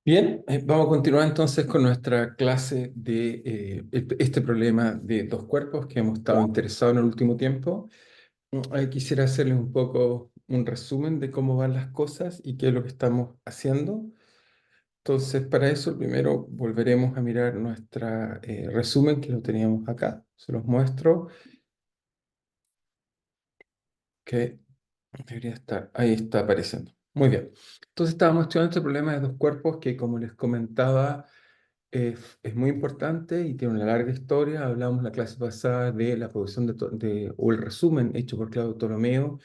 Bien, vamos a continuar entonces con nuestra clase de este problema de dos cuerpos que hemos estado interesados en el último tiempo. Quisiera hacerles un poco un resumen de cómo van las cosas y qué es lo que estamos haciendo. Entonces, para eso, primero volveremos a mirar nuestro resumen que lo teníamos acá. Se los muestro, que debería estar, ahí está apareciendo. Muy bien. Entonces, estábamos estudiando este problema de dos cuerpos que, como les comentaba, es muy importante y tiene una larga historia. Hablamos la clase pasada de la producción o el resumen hecho por Claudio Ptolomeo,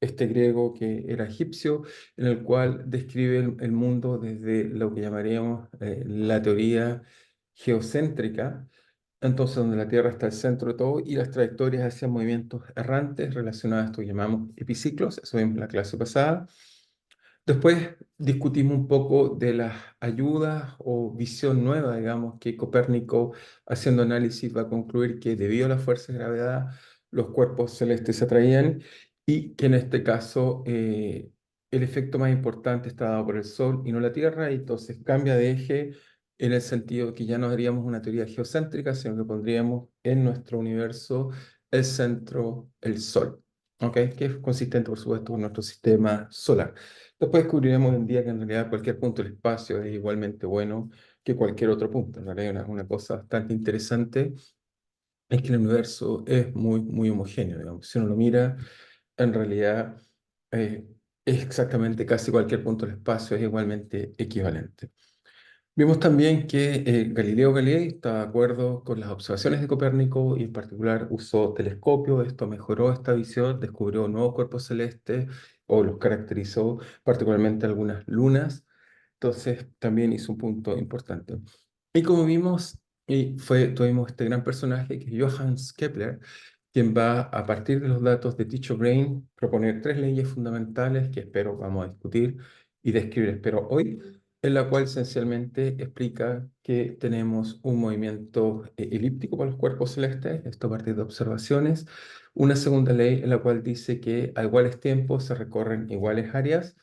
este griego que era egipcio, en el cual describe el mundo desde lo que llamaríamos la teoría geocéntrica, entonces donde la Tierra está al centro de todo y las trayectorias hacia movimientos errantes relacionados a esto que llamamos epiciclos. Eso vimos en la clase pasada. Después discutimos un poco de las ayudas o visión nueva, digamos, que Copérnico, haciendo análisis, va a concluir que debido a la fuerza de gravedad, los cuerpos celestes se atraían y que en este caso el efecto más importante está dado por el Sol y no la Tierra, y entonces cambia de eje en el sentido que ya no haríamos una teoría geocéntrica, sino que pondríamos en nuestro universo el centro, el Sol, ¿ok? Que es consistente, por supuesto, con nuestro sistema solar. Después descubriremos un día que en realidad cualquier punto del espacio es igualmente bueno que cualquier otro punto. En realidad una cosa bastante interesante es que el universo es muy, muy homogéneo, digamos. Si uno lo mira, en realidad eh, es exactamente casi cualquier punto del espacio es igualmente equivalente. Vimos también que Galileo Galilei estaba de acuerdo con las observaciones de Copérnico y en particular usó telescopio. Esto mejoró esta visión, descubrió nuevos cuerpos celestes o los caracterizó, particularmente algunas lunas. Entonces también hizo un punto importante. Y como vimos, tuvimos este gran personaje que es Johannes Kepler, quien va a partir de los datos de Tycho Brahe proponer tres leyes fundamentales que espero vamos a discutir y describir, espero hoy, en la cual esencialmente explica que tenemos un movimiento elíptico para los cuerpos celestes, esto a partir de observaciones. Una segunda ley en la cual dice que a iguales tiempos se recorren iguales áreas.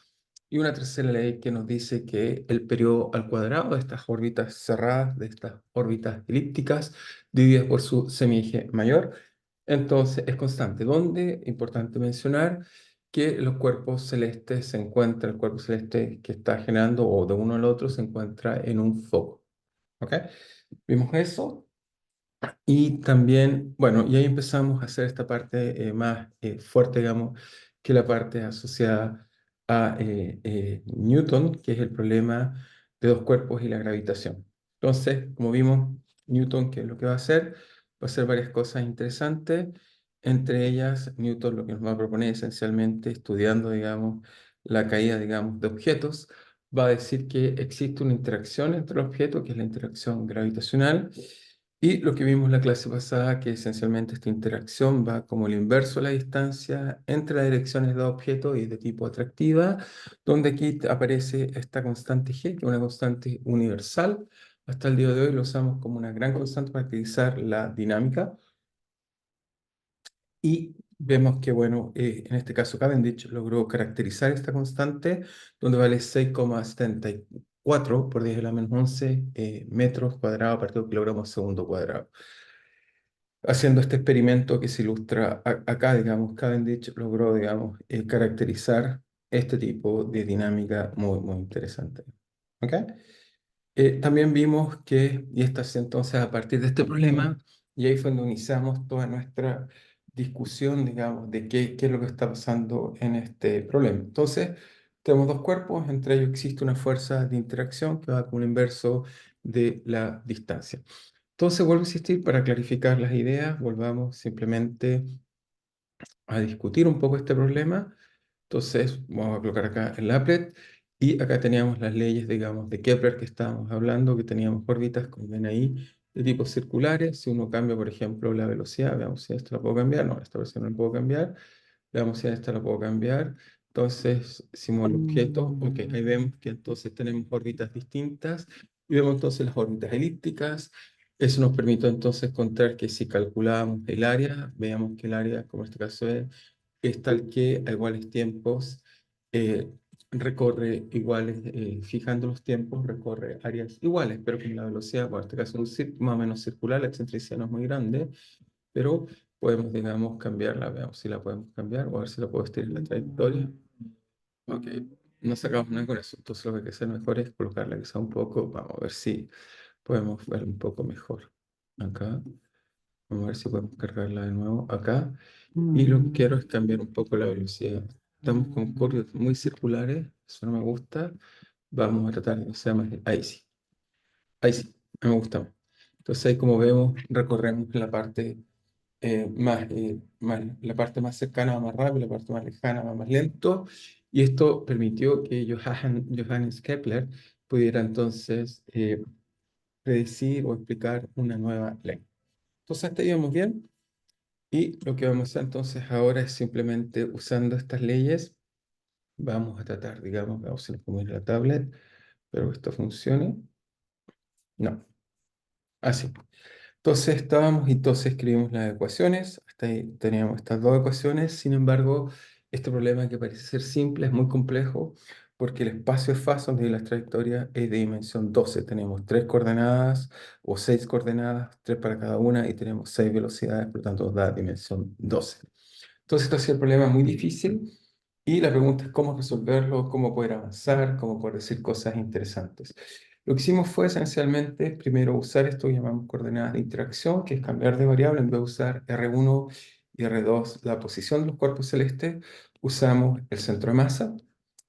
Y una tercera ley que nos dice que el periodo al cuadrado de estas órbitas cerradas, de estas órbitas elípticas, divididas por su semieje mayor, entonces es constante. Donde, importante mencionar, que los cuerpos celestes se encuentran, el cuerpo celeste que está generando o de uno al otro se encuentra en un foco. ¿Ok? Vimos eso. Y también, bueno, y ahí empezamos a hacer esta parte más fuerte, digamos, que la parte asociada a Newton, que es el problema de dos cuerpos y la gravitación. Entonces, como vimos, Newton, ¿qué es lo que va a hacer? Va a hacer varias cosas interesantes. Entre ellas, Newton lo que nos va a proponer esencialmente, estudiando, digamos, la caída, digamos, de objetos, va a decir que existe una interacción entre los objetos, que es la interacción gravitacional, y lo que vimos en la clase pasada, que esencialmente esta interacción va como el inverso a la distancia entre las direcciones de objetos y de tipo atractiva, donde aquí aparece esta constante G, que es una constante universal. Hasta el día de hoy lo usamos como una gran constante para caracterizar la dinámica. Y vemos que, bueno, en este caso Cavendish logró caracterizar esta constante, donde vale 6,74 por 10 a la menos 11 metros cuadrados por kilogramo segundo cuadrado. Haciendo este experimento que se ilustra acá, digamos, Cavendish logró, digamos, caracterizar este tipo de dinámica muy, muy interesante. ¿Ok? También vimos que, y esto es entonces a partir de este problema, y ahí fue donde iniciamos toda nuestra discusión, digamos, de qué es lo que está pasando en este problema. Entonces, tenemos dos cuerpos, entre ellos existe una fuerza de interacción que va con el inverso de la distancia. Entonces, vuelvo a insistir para clarificar las ideas, volvamos simplemente a discutir un poco este problema. Entonces, vamos a colocar acá el applet y acá teníamos las leyes, digamos, de Kepler que estábamos hablando, que teníamos órbitas, como ven ahí, de tipos circulares. Si uno cambia, por ejemplo, la velocidad, veamos si esta la puedo cambiar. No, esta versión no la puedo cambiar. Veamos si esta la puedo cambiar. Entonces, si muevo el objeto, ok, ahí vemos que entonces tenemos órbitas distintas y vemos entonces las órbitas elípticas. Eso nos permite entonces encontrar que si calculamos el área, veamos que el área, como en este caso es tal que a iguales tiempos eh, recorre iguales, fijando los tiempos, recorre áreas iguales, pero con la velocidad, bueno, en este caso más o menos circular, la excentricidad no es muy grande, pero podemos, digamos, cambiarla, veamos si la podemos cambiar, o a ver si la puedo estirar la trayectoria. Ok, no sacamos nada con eso, entonces lo que hay que hacer mejor es colocarla quizá un poco, vamos a ver si podemos ver un poco mejor. Acá, vamos a ver si podemos cargarla de nuevo acá. Y lo que quiero es cambiar un poco la velocidad. Estamos con curvas muy circulares, eso no me gusta. Vamos a tratar de que sea más. Ahí sí, me gusta más. Entonces ahí como vemos, recorremos la parte la parte más cercana va más rápido, la parte más lejana va más lento. Y esto permitió que Johannes Kepler pudiera entonces predecir o explicar una nueva ley. Entonces hasta ahí vamos bien. Y lo que vamos a hacer entonces ahora es simplemente usando estas leyes, vamos a tratar, digamos, vamos a poner la tablet, pero que esto funcione. No, así. Entonces estábamos y entonces escribimos las ecuaciones. Hasta ahí teníamos estas dos ecuaciones. Sin embargo, este problema que parece ser simple es muy complejo porque el espacio de fase donde las trayectorias es de dimensión 12. Tenemos tres coordenadas o seis coordenadas, tres para cada una, y tenemos seis velocidades, por lo tanto nos da dimensión 12. Entonces, esto ha sido el problema muy difícil y la pregunta es cómo resolverlo, cómo poder avanzar, cómo poder decir cosas interesantes. Lo que hicimos fue esencialmente primero usar esto que llamamos coordenadas de interacción, que es cambiar de variable en vez de usar R1 y R2 la posición de los cuerpos celestes, usamos el centro de masa.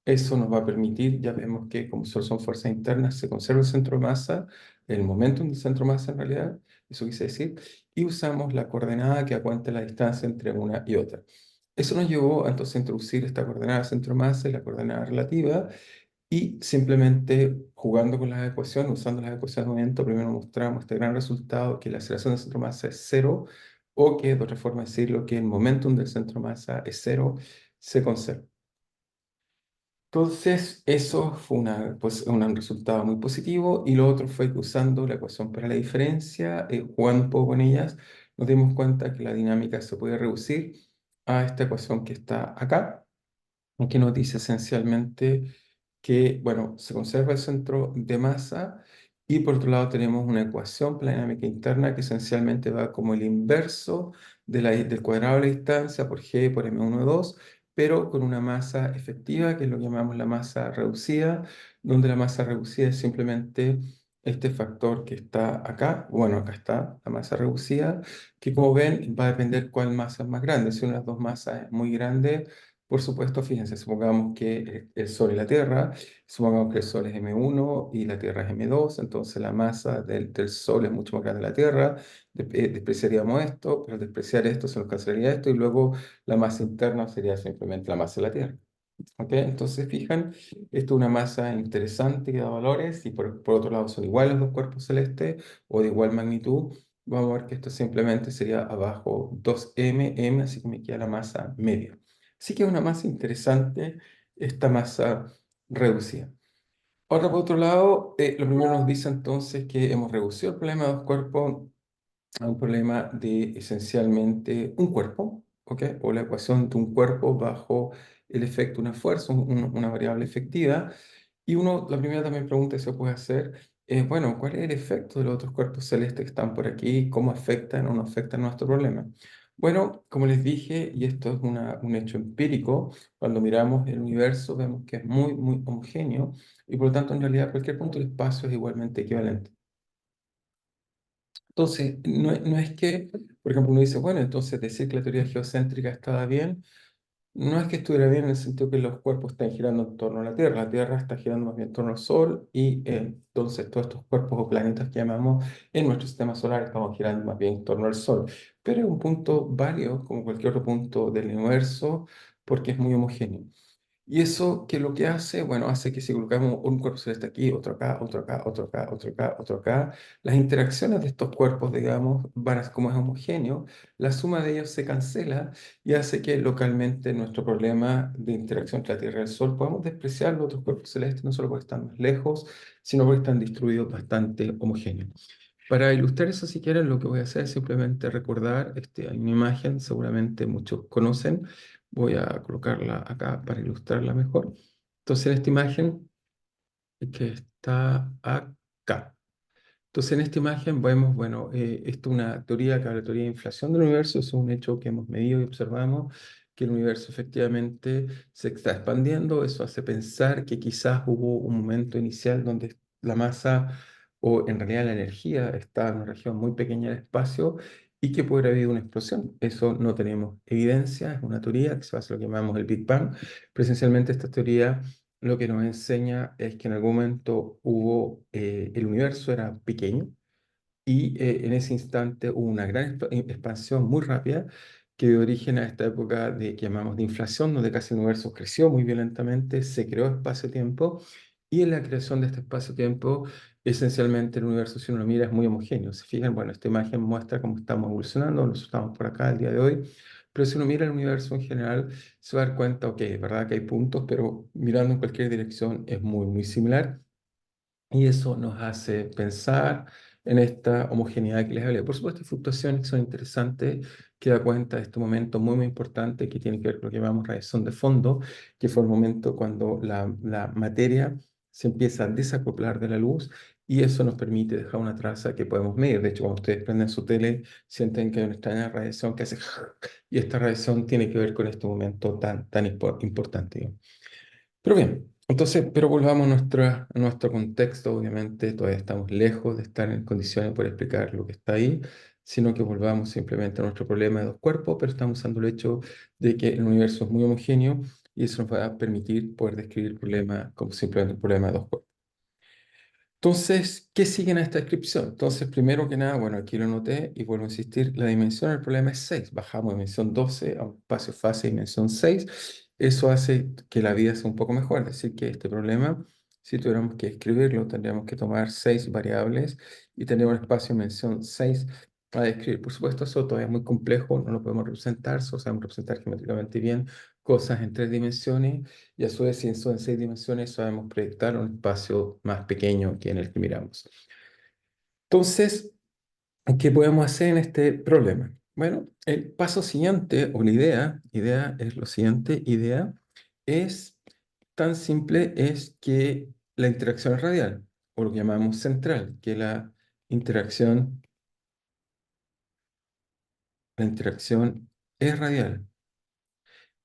Eso nos va a permitir, ya vemos que como solo son fuerzas internas, se conserva el centro de masa, el momentum del centro de masa en realidad, eso quise decir, y usamos la coordenada que aguanta la distancia entre una y otra. Eso nos llevó entonces a introducir esta coordenada centro-masa y la coordenada relativa, y simplemente jugando con las ecuaciones, usando las ecuaciones de momento, primero mostramos este gran resultado, que la aceleración del centro-masa es cero, o que, de otra forma de decirlo, que el momentum del centro-masa es cero, se conserva. Entonces, eso fue pues, un resultado muy positivo, y lo otro fue que usando la ecuación para la diferencia, jugando un poco con ellas, nos dimos cuenta que la dinámica se puede reducir a esta ecuación que está acá, que nos dice esencialmente que, bueno, se conserva el centro de masa, y por otro lado tenemos una ecuación para la dinámica interna que esencialmente va como el inverso del cuadrado de la distancia por g por m1,2, pero con una masa efectiva, que es lo que llamamos la masa reducida, donde la masa reducida es simplemente este factor que está acá. Bueno, acá está la masa reducida, que como ven va a depender cuál masa es más grande. Si una de las dos masas es muy grande, por supuesto, fíjense, supongamos que el Sol y la Tierra, supongamos que el Sol es M1 y la Tierra es M2, entonces la masa del Sol es mucho más grande que la Tierra, despreciaríamos esto, pero al despreciar esto se nos cancelaría esto, y luego la masa interna sería simplemente la masa de la Tierra. ¿Ok? Entonces, fijan, esto es una masa interesante que da valores, y por otro lado son iguales los dos cuerpos celestes o de igual magnitud. Vamos a ver que esto simplemente sería abajo 2m, así que me queda la masa media. Sí que es una masa interesante esta masa reducida. Ahora, por otro lado, lo primero nos dice entonces que hemos reducido el problema de dos cuerpos a un problema de esencialmente un cuerpo, ¿ok? O la ecuación de un cuerpo bajo el efecto de una fuerza, una variable efectiva. Y la primera también pregunta que se puede hacer es, bueno, ¿cuál es el efecto de los otros cuerpos celestes que están por aquí? ¿Cómo afectan o no afectan nuestro problema? Bueno, como les dije, y esto es un hecho empírico, cuando miramos el universo vemos que es muy, muy homogéneo, y por lo tanto en realidad cualquier punto del espacio es igualmente equivalente. Entonces, no es que, por ejemplo, uno dice, bueno, entonces decir que la teoría geocéntrica estaba bien, no es que estuviera bien en el sentido que los cuerpos están girando en torno a la Tierra está girando más bien en torno al Sol, y entonces todos estos cuerpos o planetas que llamamos en nuestro sistema solar estamos girando más bien en torno al Sol. Pero es un punto válido como cualquier otro punto del universo porque es muy homogéneo. Y eso que lo que hace, bueno, hace que si colocamos un cuerpo celeste aquí, otro acá, otro acá, otro acá, otro acá, otro acá, las interacciones de estos cuerpos, digamos, como es homogéneo, la suma de ellos se cancela, y hace que localmente nuestro problema de interacción entre la Tierra y el Sol podamos despreciar los otros cuerpos celestes, no solo porque están más lejos, sino porque están distribuidos bastante homogéneos. Para ilustrar eso, si quieren, lo que voy a hacer es simplemente recordar, hay una imagen, seguramente muchos conocen, voy a colocarla acá para ilustrarla mejor. Entonces, en esta imagen que está acá. Entonces, en esta imagen vemos, bueno, esto es una teoría que habla de teoría de inflación del universo, es un hecho que hemos medido y observamos que el universo efectivamente se está expandiendo. Eso hace pensar que quizás hubo un momento inicial donde la masa o en realidad la energía está en una región muy pequeña del espacio y que puede haber habido una explosión. Eso no tenemos evidencia, es una teoría que se basa en lo que llamamos el Big Bang. Presencialmente esta teoría lo que nos enseña es que en algún momento el universo era pequeño y en ese instante hubo una gran expansión muy rápida que dio origen a esta época que llamamos de inflación, donde casi el universo creció muy violentamente, se creó espacio-tiempo y en la creación de este espacio-tiempo, esencialmente el universo, si uno lo mira, es muy homogéneo. Si fijan, bueno, esta imagen muestra cómo estamos evolucionando, nosotros estamos por acá el día de hoy, pero si uno mira el universo en general, se va a dar cuenta, ok, es verdad que hay puntos, pero mirando en cualquier dirección es muy, muy similar. Y eso nos hace pensar en esta homogeneidad que les hablé. Por supuesto, hay fluctuaciones que son interesantes, que da cuenta de este momento muy, muy importante que tiene que ver con lo que llamamos radiación de fondo, que fue el momento cuando la materia se empieza a desacoplar de la luz y eso nos permite dejar una traza que podemos medir. De hecho, cuando ustedes prenden su tele, sienten que hay una extraña radiación que hace y esta radiación tiene que ver con este momento tan importante, digamos. Pero bien, entonces, pero volvamos a nuestro contexto, obviamente todavía estamos lejos de estar en condiciones de poder explicar lo que está ahí, sino que volvamos simplemente a nuestro problema de dos cuerpos, pero estamos usando el hecho de que el universo es muy homogéneo y eso nos va a permitir poder describir el problema como simplemente un problema de dos cuerpos. Entonces, ¿qué sigue en esta descripción? Entonces, primero que nada, bueno, aquí lo anoté y vuelvo a insistir, la dimensión del problema es 6. Bajamos de dimensión 12 a un espacio fase de dimensión 6. Eso hace que la vida sea un poco mejor, es decir, que este problema, si tuviéramos que escribirlo, tendríamos que tomar 6 variables y tendríamos un espacio de dimensión 6 a describir. Por supuesto, eso todavía es muy complejo, no lo podemos representar, solo sabemos representar geométricamente bien cosas en 3 dimensiones y a su vez, si son en 6 dimensiones, sabemos proyectar un espacio más pequeño que en el que miramos. Entonces, ¿qué podemos hacer en este problema? Bueno, el paso siguiente, o la idea es lo siguiente, idea es tan simple, es que la interacción es radial, o lo que llamamos central, que interacción, la interacción es radial.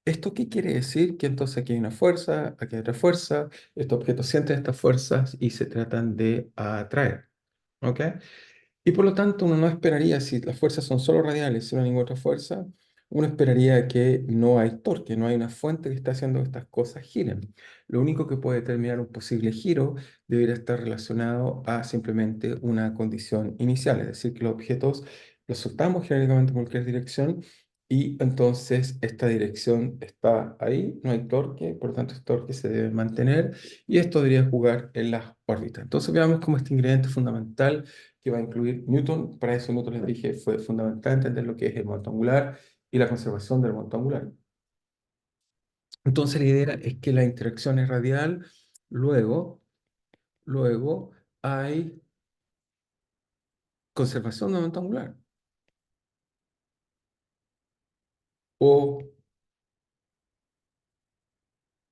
¿Esto qué quiere decir? Que entonces aquí hay una fuerza, aquí hay otra fuerza, estos objetos sienten estas fuerzas y se tratan de atraer. ¿Ok? Y por lo tanto, uno no esperaría, si las fuerzas son solo radiales y no hay ninguna otra fuerza, uno esperaría que no hay torque, no hay una fuente que está haciendo que estas cosas giren. Lo único que puede determinar un posible giro debería estar relacionado a simplemente una condición inicial, es decir, que los objetos los soltamos genéricamente en cualquier dirección y entonces esta dirección está ahí, no hay torque, por lo tanto este torque se debe mantener y esto debería jugar en las órbitas. Entonces veamos cómo este ingrediente fundamental que va a incluir Newton. Para eso Newton les dije fue fundamental entender lo que es el momento angular y la conservación del momento angular. Entonces la idea es que la interacción es radial, luego, luego hay conservación del momento angular. O,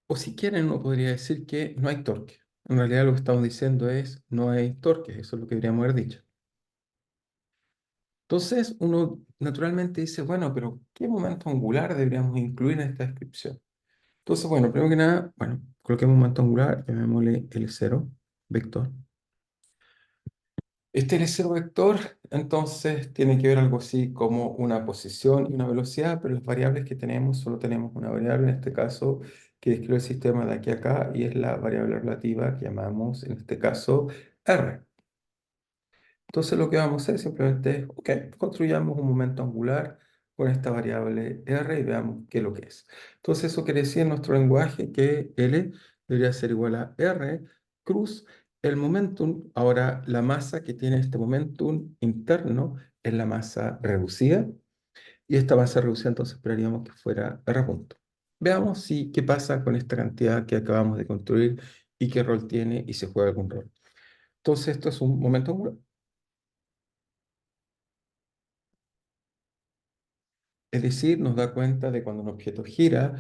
o si quieren, uno podría decir que no hay torque. En realidad lo que estamos diciendo es no hay torque, eso es lo que deberíamos haber dicho. Entonces uno naturalmente dice, bueno, pero ¿qué momento angular deberíamos incluir en esta descripción? Entonces, bueno, primero que nada, bueno, coloquemos un momento angular, llamémosle L0, vector. Este L0 vector, entonces, tiene que ver algo así como una posición y una velocidad, pero las variables que tenemos, solo tenemos una variable, en este caso, que describe el sistema de aquí a acá, y es la variable relativa que llamamos, en este caso, R. Entonces lo que vamos a hacer simplemente es, ok, construyamos un momento angular con esta variable R y veamos qué es lo que es. Entonces eso quiere decir en nuestro lenguaje que L debería ser igual a R cruz el momentum. Ahora la masa que tiene este momentum interno es la masa reducida y esta masa reducida entonces esperaríamos que fuera R punto. Veamos si qué pasa con esta cantidad que acabamos de construir y qué rol tiene y si juega algún rol. Entonces esto es un momento angular. Es decir, nos da cuenta de cuando un objeto gira,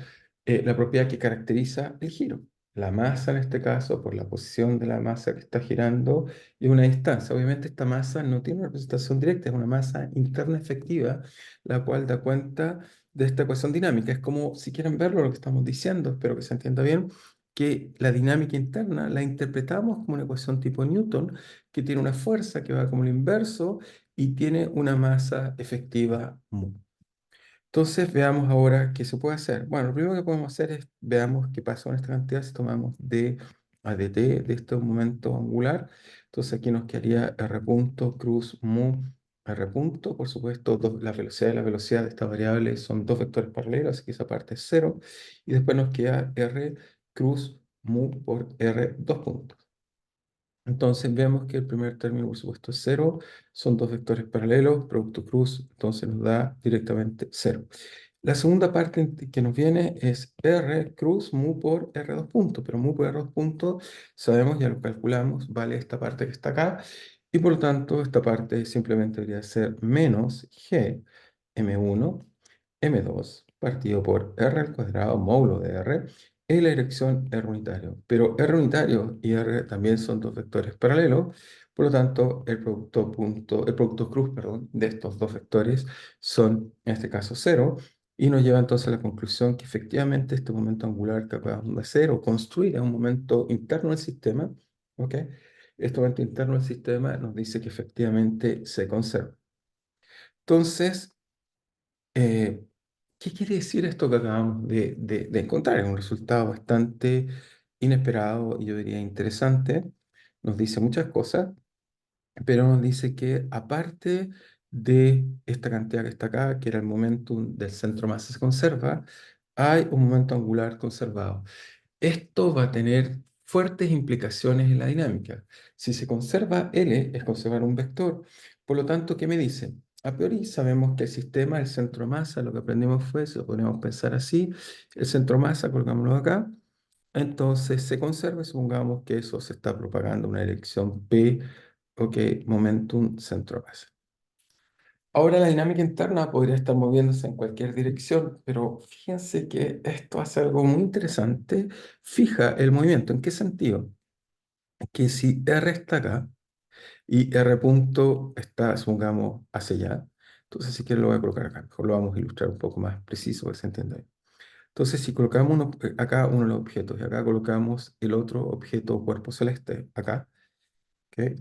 la propiedad que caracteriza el giro. la masa en este caso, por la posición de la masa que está girando, y una distancia. Obviamente esta masa no tiene una representación directa, es una masa interna efectiva, la cual da cuenta de esta ecuación dinámica. Es como, si quieren verlo, lo que estamos diciendo, espero que se entienda bien, que la dinámica interna la interpretamos como una ecuación tipo Newton, que tiene una fuerza que va como el inverso y tiene una masa efectiva mu. Entonces veamos ahora qué se puede hacer. Bueno, lo primero que podemos hacer es veamos qué pasa con esta cantidad si tomamos d a dt de este momento angular. Entonces aquí nos quedaría r punto cruz mu r punto. Por supuesto, la velocidad y la velocidad de esta variable son dos vectores paralelos, así que esa parte es cero. Y después nos queda r cruz mu por r dos puntos. Entonces vemos que el primer término, por supuesto, es cero. Son dos vectores paralelos, producto cruz, entonces nos da directamente cero. La segunda parte que nos viene es R cruz mu por R dos puntos, pero mu por R dos puntos, sabemos, ya lo calculamos, vale esta parte que está acá, y por lo tanto esta parte simplemente debería ser menos G M1, M2, partido por R al cuadrado módulo de R, en la dirección R unitario. Pero R unitario y R también son dos vectores paralelos, por lo tanto el producto cruz, perdón, de estos dos vectores son, en este caso, cero, y nos lleva entonces a la conclusión que efectivamente este momento angular que acabamos de hacer o construir es un momento interno del sistema, ¿ok? Este momento interno del sistema nos dice que efectivamente se conserva. Entonces, eh, ¿qué quiere decir esto que acabamos de encontrar? Es un resultado bastante inesperado y yo diría interesante. Nos dice muchas cosas, pero nos dice que aparte de esta cantidad que está acá, que era el momentum del centro masa se conserva, hay un momento angular conservado. Esto va a tener fuertes implicaciones en la dinámica. Si se conserva L, es conservar un vector. Por lo tanto, ¿qué me dice? A priori sabemos que el sistema, el centro masa, lo que aprendimos fue, si lo podemos pensar así, el centro masa, colocámoslo acá, entonces se conserva, y supongamos que eso se está propagando en una dirección P, ok, momentum centro masa. Ahora la dinámica interna podría estar moviéndose en cualquier dirección, pero fíjense que esto hace algo muy interesante. Fija el movimiento. ¿En qué sentido? Que si R está acá y R punto está, supongamos, hacia allá, entonces si quiero lo voy a colocar acá. Mejor lo vamos a ilustrar un poco más preciso para que se entienda bien. Entonces si colocamos acá uno de los objetos y acá colocamos el otro objeto o cuerpo celeste, acá, ¿ok?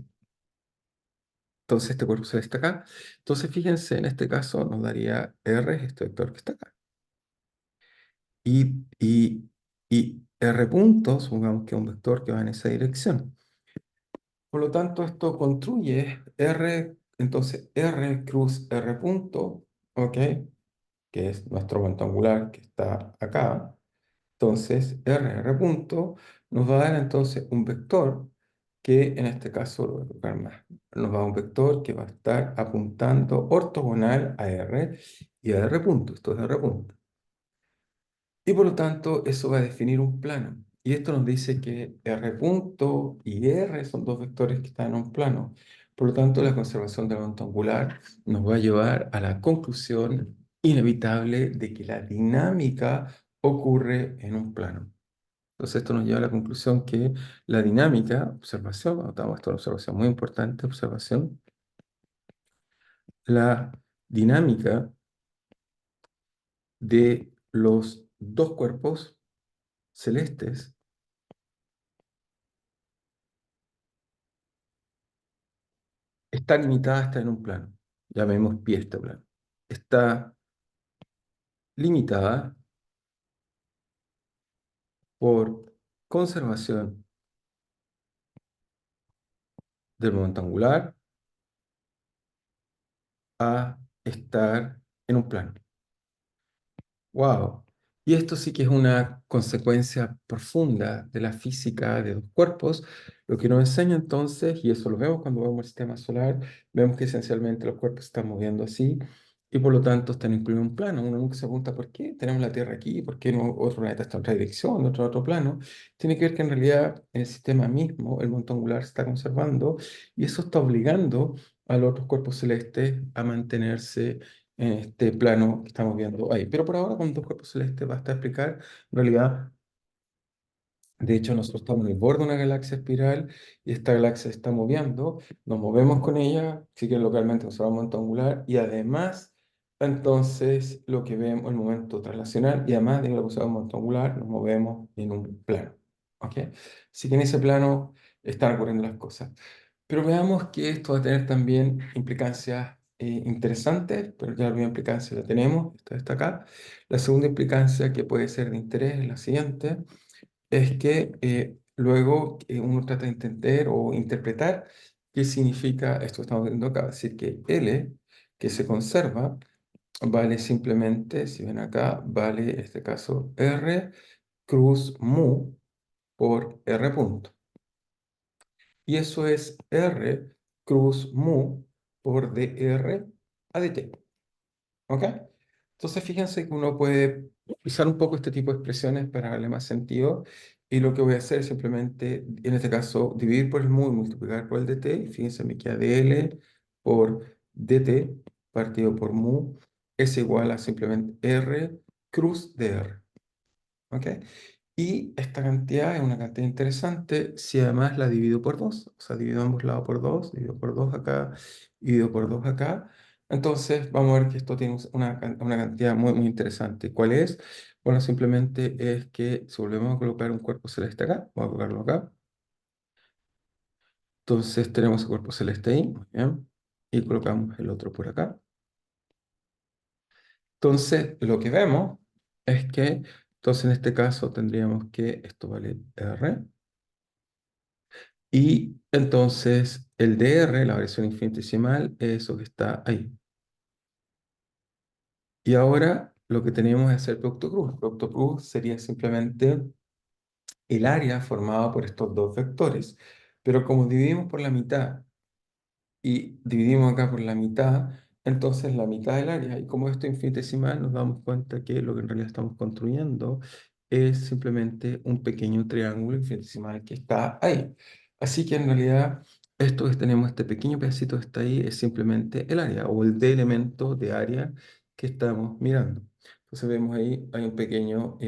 Entonces este cuerpo celeste acá. Entonces fíjense, en este caso nos daría R, este vector que está acá. y, y, y R punto, supongamos que es un vector que va en esa dirección. Por lo tanto, esto construye R, entonces R cruz R punto, ¿ok? Que es nuestro momento angular que está acá. Entonces, R punto nos va a dar entonces un vector que en este caso lo voy a colocar más. Nos va a dar un vector que va a estar apuntando ortogonal a R y a R punto. Esto es R punto. Y por lo tanto, eso va a definir un plano. Y esto nos dice que R punto y R son dos vectores que están en un plano. Por lo tanto, la conservación del momento angular nos va a llevar a la conclusión inevitable de que la dinámica ocurre en un plano. Entonces, esto nos lleva a la conclusión que la dinámica, observación, anotamos esto, una observación muy importante, observación, la dinámica de los dos cuerpos celestes está limitada a estar en un plano. Llamemos pi este plano. Está limitada por conservación del momento angular a estar en un plano. Wow. Y esto sí que es una consecuencia profunda de la física de dos cuerpos, lo que nos enseña entonces, y eso lo vemos cuando vemos el sistema solar, vemos que esencialmente los cuerpos se están moviendo así y por lo tanto están incluidos en un plano. Uno nunca se pregunta por qué tenemos la Tierra aquí, por qué no, otro planeta está en otra dirección, otro en otro plano. Tiene que ver que en realidad el sistema mismo, el momento angular, se está conservando y eso está obligando a los otros cuerpos celestes a mantenerse en este plano que estamos viendo ahí. Pero por ahora, con dos cuerpos celestes basta explicar, en realidad, De hecho, nosotros estamos en el borde de una galaxia espiral y esta galaxia se está moviendo, nos movemos con ella, sí que localmente nos vamos a momento angular y además, entonces, lo que vemos, el momento traslacional y además de lo que se llama momento angular, nos movemos en un plano. ¿Ok? Así que en ese plano están ocurriendo las cosas. Pero veamos que esto va a tener también implicancias interesantes, pero ya la primera implicancia la tenemos, esta está acá. La segunda implicancia que puede ser de interés es la siguiente es que luego uno trata de entender o interpretar qué significa esto que estamos viendo acá. Es decir, que L, que se conserva, vale simplemente, si ven acá, vale en este caso R cruz mu por R punto. Y eso es R cruz mu por dr a dt. ¿Ok? Entonces, fíjense que uno puede usar un poco este tipo de expresiones para darle más sentido. Y lo que voy a hacer es simplemente, en este caso, dividir por el mu y multiplicar por el dt. Y fíjense, me queda dl por dt partido por mu es igual a simplemente r cruz de r. ¿Ok? Y esta cantidad es una cantidad interesante si además la divido por 2. O sea, divido ambos lados por 2, divido por 2 acá, divido por 2 acá. Entonces, vamos a ver que esto tiene una cantidad muy, muy interesante. ¿Cuál es? Bueno, simplemente es que si volvemos a colocar un cuerpo celeste acá, voy a colocarlo acá. Entonces, tenemos el cuerpo celeste ahí, muy bien. Y colocamos el otro por acá. Entonces, lo que vemos es que, entonces en este caso tendríamos que esto vale R. Y entonces el dr, la variación infinitesimal, es eso que está ahí. Y ahora lo que tenemos es el producto cruz. El producto cruz sería simplemente el área formada por estos dos vectores. Pero como dividimos por la mitad y dividimos acá por la mitad, entonces la mitad del área, y como esto es infinitesimal, nos damos cuenta que lo que en realidad estamos construyendo es simplemente un pequeño triángulo infinitesimal que está ahí. Así que en realidad esto que tenemos, este pequeño pedacito que está ahí, es simplemente el área o el de elemento de área que estamos mirando. Entonces vemos ahí, hay un pequeño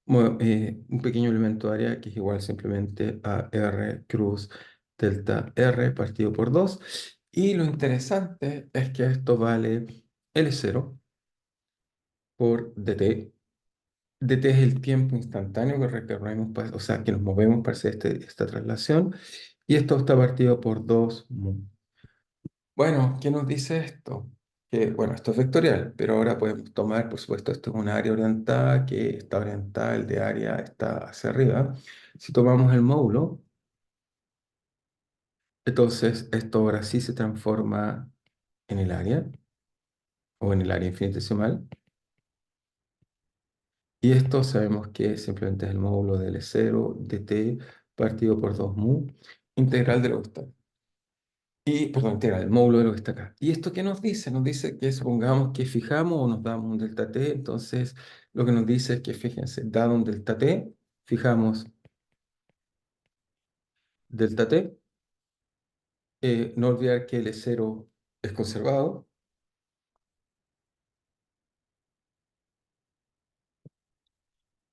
elemento de área que es igual simplemente a R cruz delta R partido por 2. Y lo interesante es que esto vale L0 por dt. Dt es el tiempo instantáneo que recorremos, o sea, que nos movemos para hacer esta traslación. Y esto está partido por 2 mu. Bueno, ¿qué nos dice esto? Que, bueno, esto es vectorial, pero ahora podemos tomar, por supuesto, esto es un área orientada que está orientada, el de área está hacia arriba. Si tomamos el módulo, entonces esto ahora sí se transforma en el área o en el área infinitesimal. Y esto sabemos que simplemente es el módulo de L0 de t partido por 2 mu integral de lo que está. Y, perdón, integral, el módulo de lo que está acá. ¿Y esto qué nos dice? Nos dice que supongamos que fijamos o nos damos un delta t. Entonces, lo que nos dice es que, fíjense, dado un delta t, fijamos delta t. No olvidar que L0 es conservado.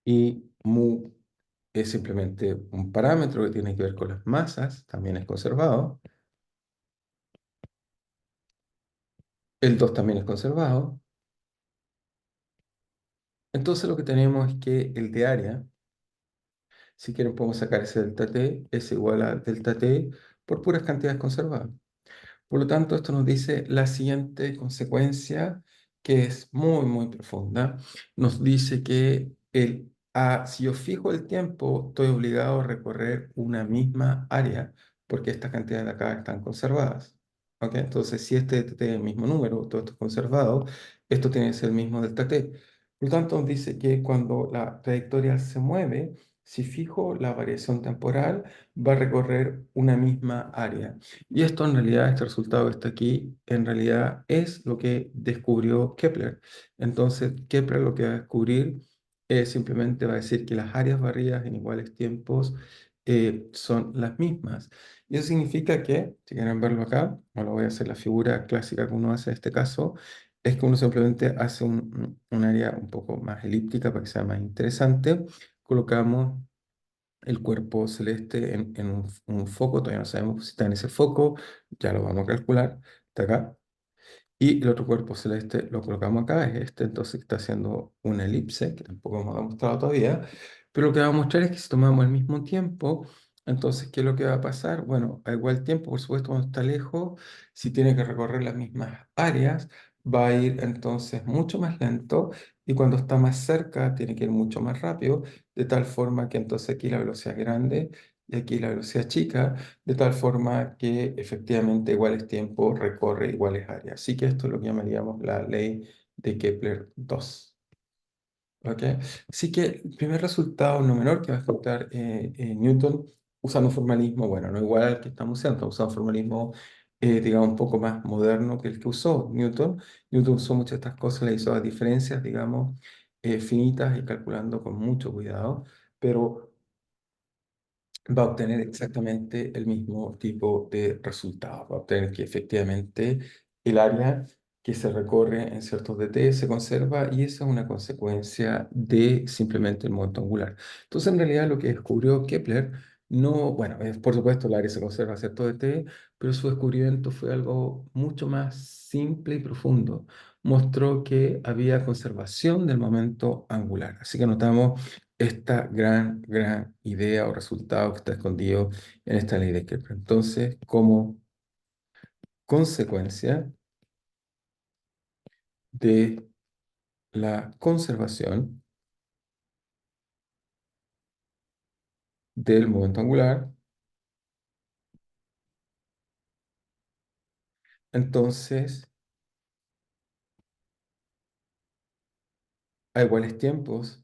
Y mu es simplemente un parámetro que tiene que ver con las masas, también es conservado. El 2 también es conservado. Entonces lo que tenemos es que el de área, si quieren podemos sacar ese delta t, es igual a delta t por puras cantidades conservadas. Por lo tanto, esto nos dice la siguiente consecuencia, que es muy, muy profunda. Nos dice que si yo fijo el tiempo, estoy obligado a recorrer una misma área, porque estas cantidades de acá están conservadas. ¿Ok? Entonces, si este t es el mismo número, todo esto es conservado, esto tiene que ser el mismo delta t. Por lo tanto, nos dice que cuando la trayectoria se mueve, si fijo la variación temporal, va a recorrer una misma área. Y esto en realidad, este resultado que está aquí, en realidad es lo que descubrió Kepler. Entonces, Kepler lo que va a descubrir es simplemente va a decir que las áreas barridas en iguales tiempos son las mismas. Y eso significa que, si quieren verlo acá, o lo voy a hacer la figura clásica que uno hace en este caso, es que uno simplemente hace un área un poco más elíptica para que sea más interesante. Colocamos el cuerpo celeste en un foco, todavía no sabemos si está en ese foco, ya lo vamos a calcular, está acá. Y el otro cuerpo celeste lo colocamos acá, es este, entonces está haciendo una elipse, que tampoco hemos demostrado todavía, pero lo que va a mostrar es que si tomamos el mismo tiempo, entonces, ¿qué es lo que va a pasar? Bueno, a igual tiempo, por supuesto, cuando está lejos, si tiene que recorrer las mismas áreas, va a ir entonces mucho más lento, y cuando está más cerca, tiene que ir mucho más rápido, de tal forma que entonces aquí la velocidad es grande y aquí la velocidad chica, de tal forma que efectivamente iguales tiempo recorre iguales áreas. Así que esto es lo que llamaríamos la ley de Kepler-2. ¿Ok? Así que el primer resultado no menor que va a ejecutar Newton usando un formalismo, bueno, no igual al que estamos usando, usando un formalismo, digamos, un poco más moderno que el que usó Newton. Newton usó muchas de estas cosas, le hizo las diferencias, digamos, finitas y calculando con mucho cuidado, pero va a obtener exactamente el mismo tipo de resultado. Va a obtener que efectivamente el área que se recorre en ciertos dt se conserva y esa es una consecuencia de simplemente el momento angular. Entonces, en realidad, lo que descubrió Kepler, no, bueno, por supuesto el área se conserva a cierto dt, pero su descubrimiento fue algo mucho más simple y profundo. Mostró que había conservación del momento angular. Así que notamos esta gran idea o resultado que está escondido en esta ley de Kepler. Entonces, como consecuencia de la conservación del momento angular, entonces, a iguales tiempos,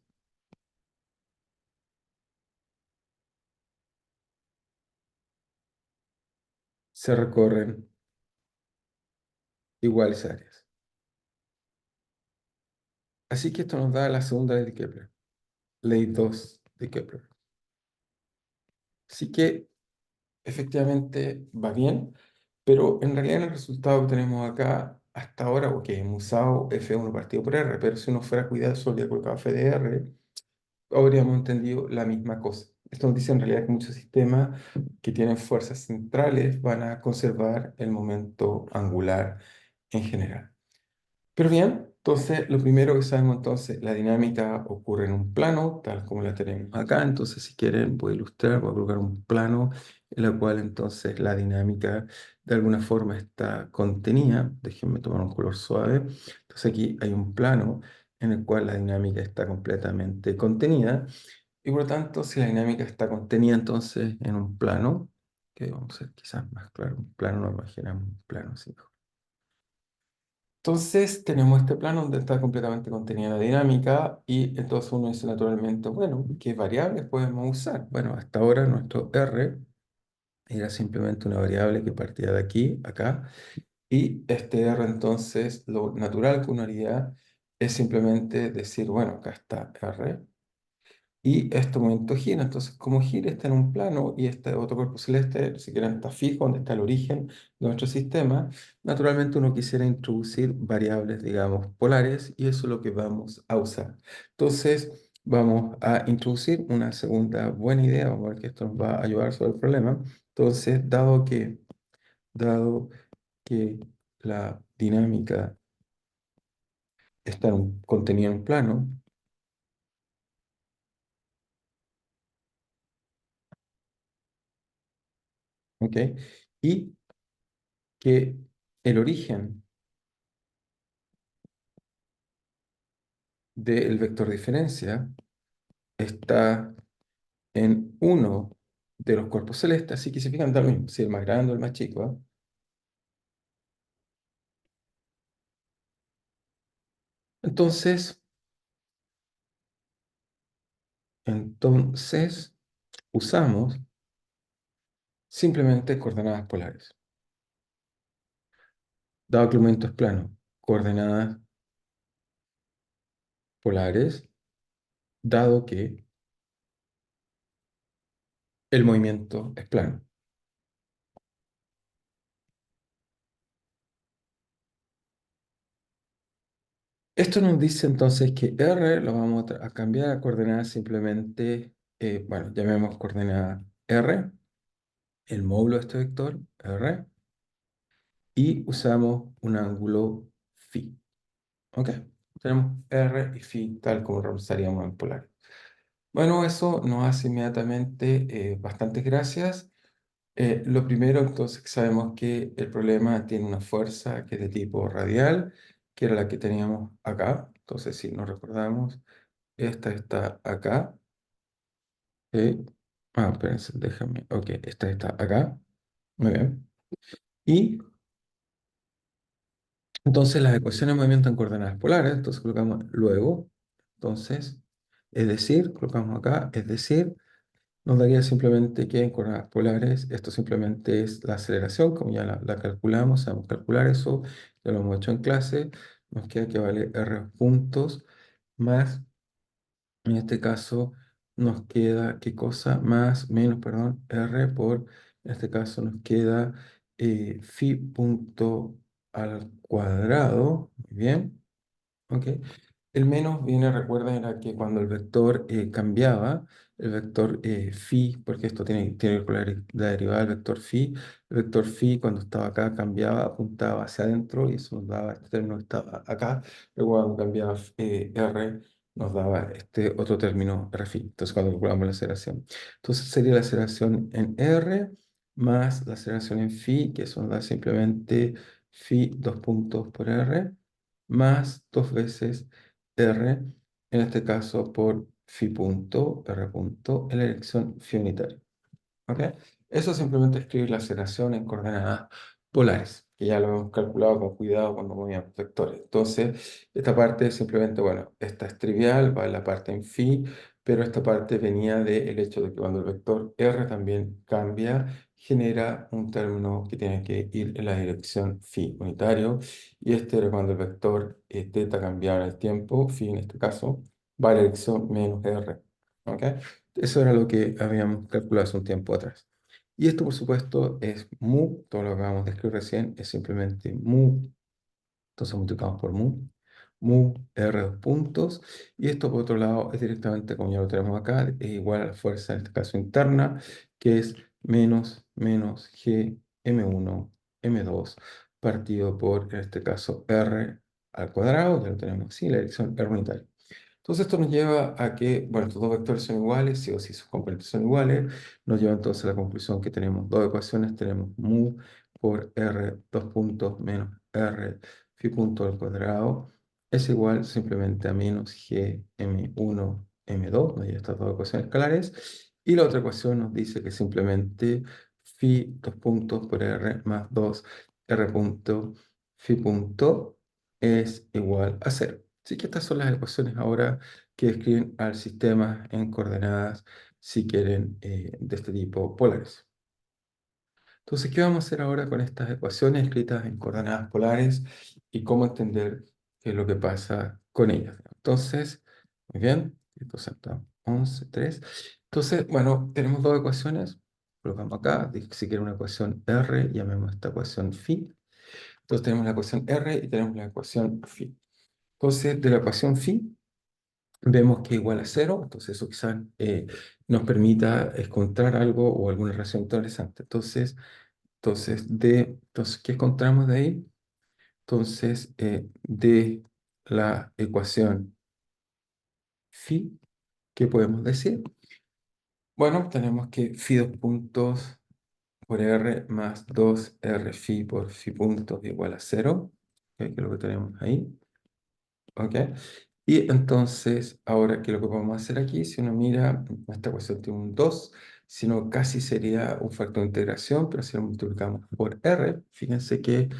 se recorren iguales áreas. Así que esto nos da la segunda ley de Kepler, ley 2 de Kepler. Así que efectivamente va bien, pero en realidad en el resultado que tenemos acá, hasta ahora, ok, hemos usado F1 partido por R, pero si uno fuera cuidadoso y hubiera colocado F de R, habríamos entendido la misma cosa. Esto nos dice en realidad que muchos sistemas que tienen fuerzas centrales van a conservar el momento angular en general. Pero bien, entonces lo primero que sabemos entonces, la dinámica ocurre en un plano, tal como la tenemos acá. Entonces, si quieren, voy a ilustrar, voy a colocar un plano en el cual entonces la dinámica de alguna forma está contenida. Déjenme tomar un color suave. Entonces aquí hay un plano en el cual la dinámica está completamente contenida. Y por lo tanto, si la dinámica está contenida entonces en un plano, que vamos a ser quizás más claro, un plano, nos imaginamos un plano así. Entonces tenemos este plano donde está completamente contenida la dinámica y entonces uno dice naturalmente, bueno, ¿qué variables podemos usar? Bueno, hasta ahora nuestro R era simplemente una variable que partía de aquí, acá, y este R entonces lo natural que uno haría es simplemente decir, bueno, acá está R, y este momento gira, entonces como gira está en un plano y este otro cuerpo celeste, si quieren, está fijo, donde está el origen de nuestro sistema, naturalmente uno quisiera introducir variables, digamos, polares y eso es lo que vamos a usar. Entonces vamos a introducir una segunda buena idea, vamos a ver que esto nos va a ayudar sobre el problema. Entonces, dado que la dinámica está contenida en un plano, ¿ok? Y que el origen del vector diferencia está en uno de los cuerpos celestes, así que se fijan, da lo mismo, si el más grande o el más chico, ¿ah? Entonces, entonces, usamos simplemente coordenadas polares. Dado que el momento es plano, coordenadas polares, dado que el movimiento es plano. Esto nos dice entonces que R lo vamos a cambiar a coordenadas simplemente bueno, llamemos coordenada R, el módulo de este vector, R, y usamos un ángulo phi. ¿Ok? Tenemos R y phi tal como reemplazaríamos en polar. Bueno, eso nos hace inmediatamente bastantes gracias. Lo primero, entonces, sabemos que el problema tiene una fuerza que es de tipo radial, que era la que teníamos acá. Entonces, si nos recordamos, esta está acá. Espérense, déjame. Ok, esta está acá. Muy bien. Y entonces las ecuaciones de movimiento en coordenadas polares, entonces colocamos luego. Entonces, es decir, colocamos acá, es decir, nos daría simplemente que en coordenadas polares esto simplemente es la aceleración, como ya la calculamos, sabemos calcular eso, ya lo hemos hecho en clase, nos queda que vale r puntos más, en este caso nos queda, ¿qué cosa? Más, menos, perdón, r por, en este caso nos queda phi punto al cuadrado, muy bien, ¿ok? El menos viene, recuerda, era que cuando el vector cambiaba, el vector phi, porque esto tiene que ver con la derivada del vector phi cuando estaba acá cambiaba, apuntaba hacia adentro y eso nos daba este término que estaba acá, luego cuando cambiaba r nos daba este otro término r phi, entonces cuando calculamos la aceleración. Entonces sería la aceleración en r más la aceleración en phi, que eso nos da simplemente phi dos puntos por r, más dos veces R, en este caso por phi punto, R punto, en la dirección phi unitaria. ¿Ok? Eso es simplemente escribir la aceleración en coordenadas polares, que ya lo hemos calculado con cuidado cuando movíamos vectores. Entonces, esta parte simplemente, bueno, esta es trivial, va en la parte en phi, pero esta parte venía del hecho de que cuando el vector R también cambia, genera un término que tiene que ir en la dirección phi unitario, y este era cuando el vector θ cambiaba en el tiempo, phi en este caso, va en la dirección menos R. ¿Ok? Eso era lo que habíamos calculado hace un tiempo atrás. Y esto, por supuesto, es mu, todo lo que acabamos de escribir recién es simplemente mu, entonces multiplicamos por mu r dos puntos, y esto por otro lado es directamente, como ya lo tenemos acá, es igual a la fuerza, en este caso interna, que es menos g m1 m2 partido por, en este caso, r al cuadrado, ya lo tenemos así, la dirección r unitaria. Entonces esto nos lleva a que, bueno, estos dos vectores son iguales, sí o sí sus componentes son iguales, nos lleva entonces a la conclusión que tenemos dos ecuaciones, tenemos mu por r dos puntos menos r phi punto al cuadrado es igual simplemente a menos g m1 m2, nos lleva a estas dos ecuaciones escalares, y la otra ecuación nos dice que simplemente phi dos puntos por r más 2 r punto phi punto es igual a cero. Así que estas son las ecuaciones ahora que describen al sistema en coordenadas, si quieren, de este tipo polares. Entonces, ¿qué vamos a hacer ahora con estas ecuaciones escritas en coordenadas polares y cómo entender qué es lo que pasa con ellas? Entonces, muy bien, entonces, 11, 3. Entonces, bueno, tenemos dos ecuaciones, colocamos acá, si quieren una ecuación R, llamemos esta ecuación phi. Entonces tenemos la ecuación R y tenemos la ecuación phi. Entonces, de la ecuación phi, vemos que es igual a cero, entonces eso quizás nos permita encontrar algo o alguna relación interesante. Entonces, ¿qué encontramos de ahí? Entonces, de la ecuación phi, ¿qué podemos decir? Bueno, tenemos que phi dos puntos por r más 2r phi por phi puntos igual a cero, ¿ok? Que es lo que tenemos ahí. ¿Ok? Y entonces, ahora, ¿qué es lo que podemos hacer aquí? Si uno mira, esta ecuación tiene un 2, sino casi sería un factor de integración, pero si lo multiplicamos por r, fíjense que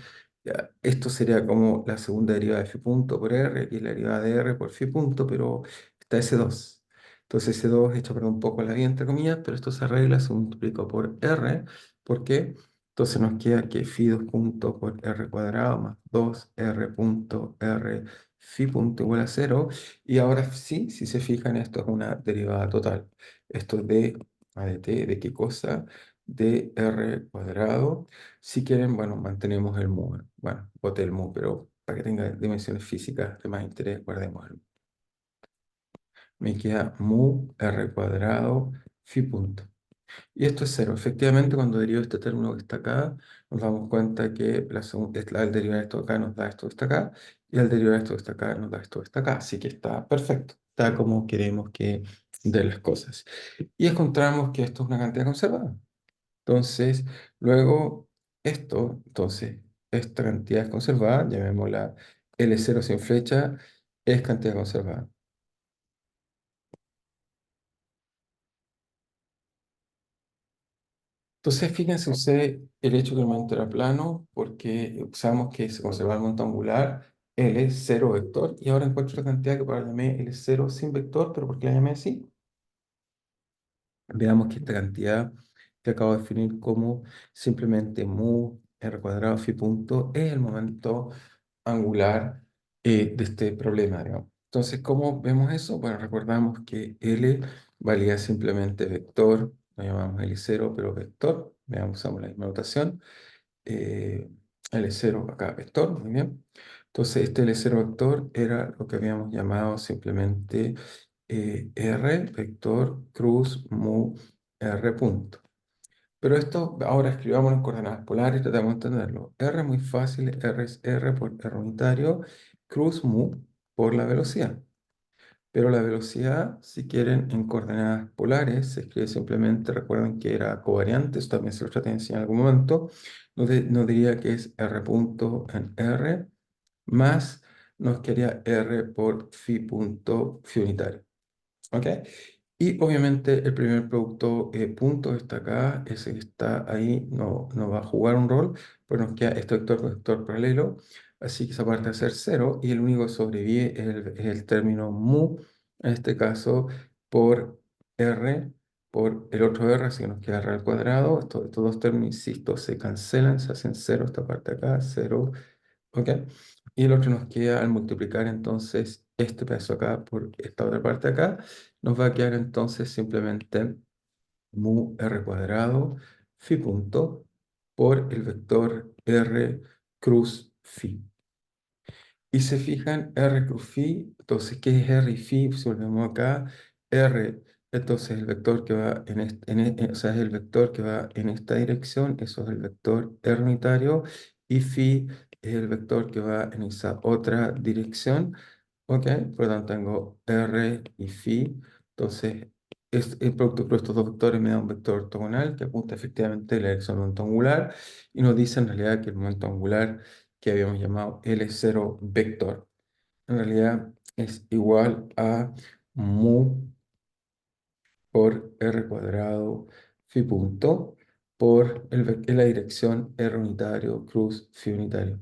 ya, esto sería como la segunda derivada de phi punto por r, que es la derivada de r por phi punto, pero está ese 2. Entonces ese 2 echa a perder un poco la vida, entre comillas, pero esto se arregla, se multiplica por r. ¿Por qué? Entonces nos queda que phi 2 punto por r cuadrado más 2r punto r phi punto igual a cero. Y ahora sí, si se fijan, esto es una derivada total. Esto es de a de t, ¿de qué cosa? De r cuadrado. Si quieren, bueno, mantenemos el mu. Bueno, bote el mu, pero para que tenga dimensiones físicas de más interés, guardemos el mu. me queda mu r cuadrado phi punto. Y esto es cero. Efectivamente, cuando derivo este término que está acá, nos damos cuenta que el derivar esto de acá nos da esto que está acá, y el derivar esto que está acá nos da esto que está acá. Así que está perfecto. Está como queremos que den las cosas. Y encontramos que esto es una cantidad conservada. Entonces, luego entonces, esta cantidad es conservada, llamémosla L0 sin flecha, es cantidad conservada. Entonces, fíjense ustedes el hecho que el momento era plano, porque usamos que se conserva el momento angular, L0 vector, y ahora encuentro la cantidad que para la llamé L0 sin vector, pero ¿por qué la llamé así? Veamos que esta cantidad que acabo de definir como simplemente mu r cuadrado phi punto es el momento angular de este problema, digamos. Entonces, ¿cómo vemos eso? Bueno, recordamos que L valía simplemente vector, lo llamamos L0, pero vector, veamos, usamos la misma notación, eh, L0 acá vector, muy bien. Entonces, este L0 vector era lo que habíamos llamado simplemente R vector cruz mu R punto. Pero esto ahora escribamos en coordenadas polares y tratamos de entenderlo. R es muy fácil, R es R por R unitario, cruz mu por la velocidad. Pero la velocidad, si quieren, en coordenadas polares, se escribe simplemente, recuerden que era covariante, eso también se lo traté de enseñar en algún momento, nos diría que es R punto en R, más nos quedaría R por phi punto phi unitario. ¿Ok? Y obviamente el primer producto punto está acá, ese que está ahí no va a jugar un rol, pues nos queda este vector con vector paralelo, así que esa parte va a ser cero y el único que sobrevive es el término mu, en este caso por r, por el otro r, así que nos queda r al cuadrado, estos dos términos, insisto, se cancelan, se hacen cero esta parte acá, cero. ¿Ok? Y el otro nos queda al multiplicar entonces este pedazo acá por esta otra parte acá, nos va a quedar entonces simplemente mu r cuadrado phi punto por el vector r cruz phi. Y se fijan, R cruz phi, entonces, ¿qué es R y phi? Si volvemos acá, R, entonces el vector que va o sea, es el vector que va en esta dirección, eso es el vector R unitario, y phi es el vector que va en esa otra dirección, ¿ok? Por lo tanto, tengo R y phi, entonces, el producto de estos dos vectores me da un vector ortogonal que apunta efectivamente a la dirección del momento angular, y nos dice en realidad que el momento angular que habíamos llamado L0 vector, en realidad es igual a mu por r cuadrado phi punto por la dirección r unitario cruz phi unitario.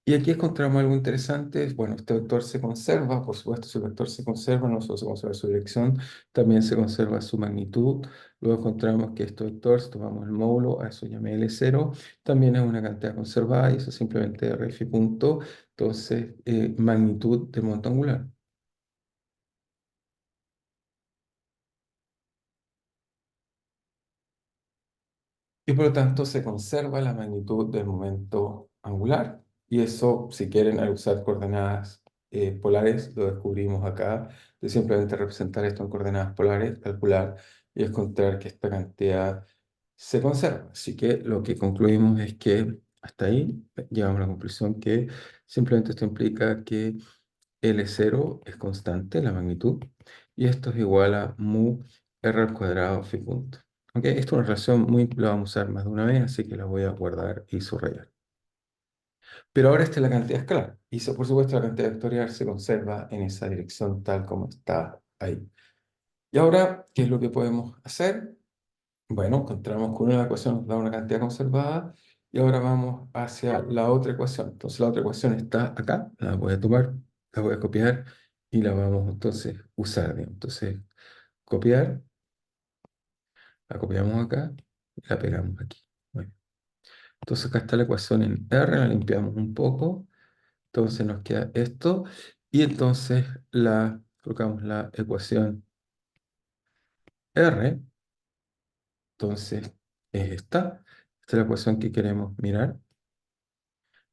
Y aquí encontramos algo interesante. Bueno, este vector se conserva, por supuesto, si el vector se conserva, no solo se conserva su dirección, también se conserva su magnitud. Luego encontramos que este vector, si tomamos el módulo, a eso llamé L0, también es una cantidad conservada y eso es simplemente R phi punto, entonces magnitud del monto angular. Y por lo tanto se conserva la magnitud del momento angular. Y eso, si quieren, al usar coordenadas polares, lo descubrimos acá, de simplemente representar esto en coordenadas polares, calcular y encontrar que esta cantidad se conserva. Así que lo que concluimos es que hasta ahí llegamos a la conclusión que simplemente esto implica que L0 es constante, la magnitud, y esto es igual a mu r al cuadrado phi punto. ¿Ok? Esto es una relación la vamos a usar más de una vez, así que la voy a guardar y subrayar. Pero ahora esta es la cantidad escalar, y por supuesto la cantidad vectorial se conserva en esa dirección tal como está ahí. Y ahora, ¿qué es lo que podemos hacer? Bueno, encontramos que una de las ecuaciones nos da una cantidad conservada, y ahora vamos hacia la otra ecuación. Entonces la otra ecuación está acá, la voy a tomar, la voy a copiar y la vamos entonces a usar, digamos. Entonces, copiar, la copiamos acá y la pegamos aquí. Bueno, entonces acá está la ecuación en R, la limpiamos un poco, entonces nos queda esto, y entonces colocamos la ecuación R, entonces es esta es la ecuación que queremos mirar.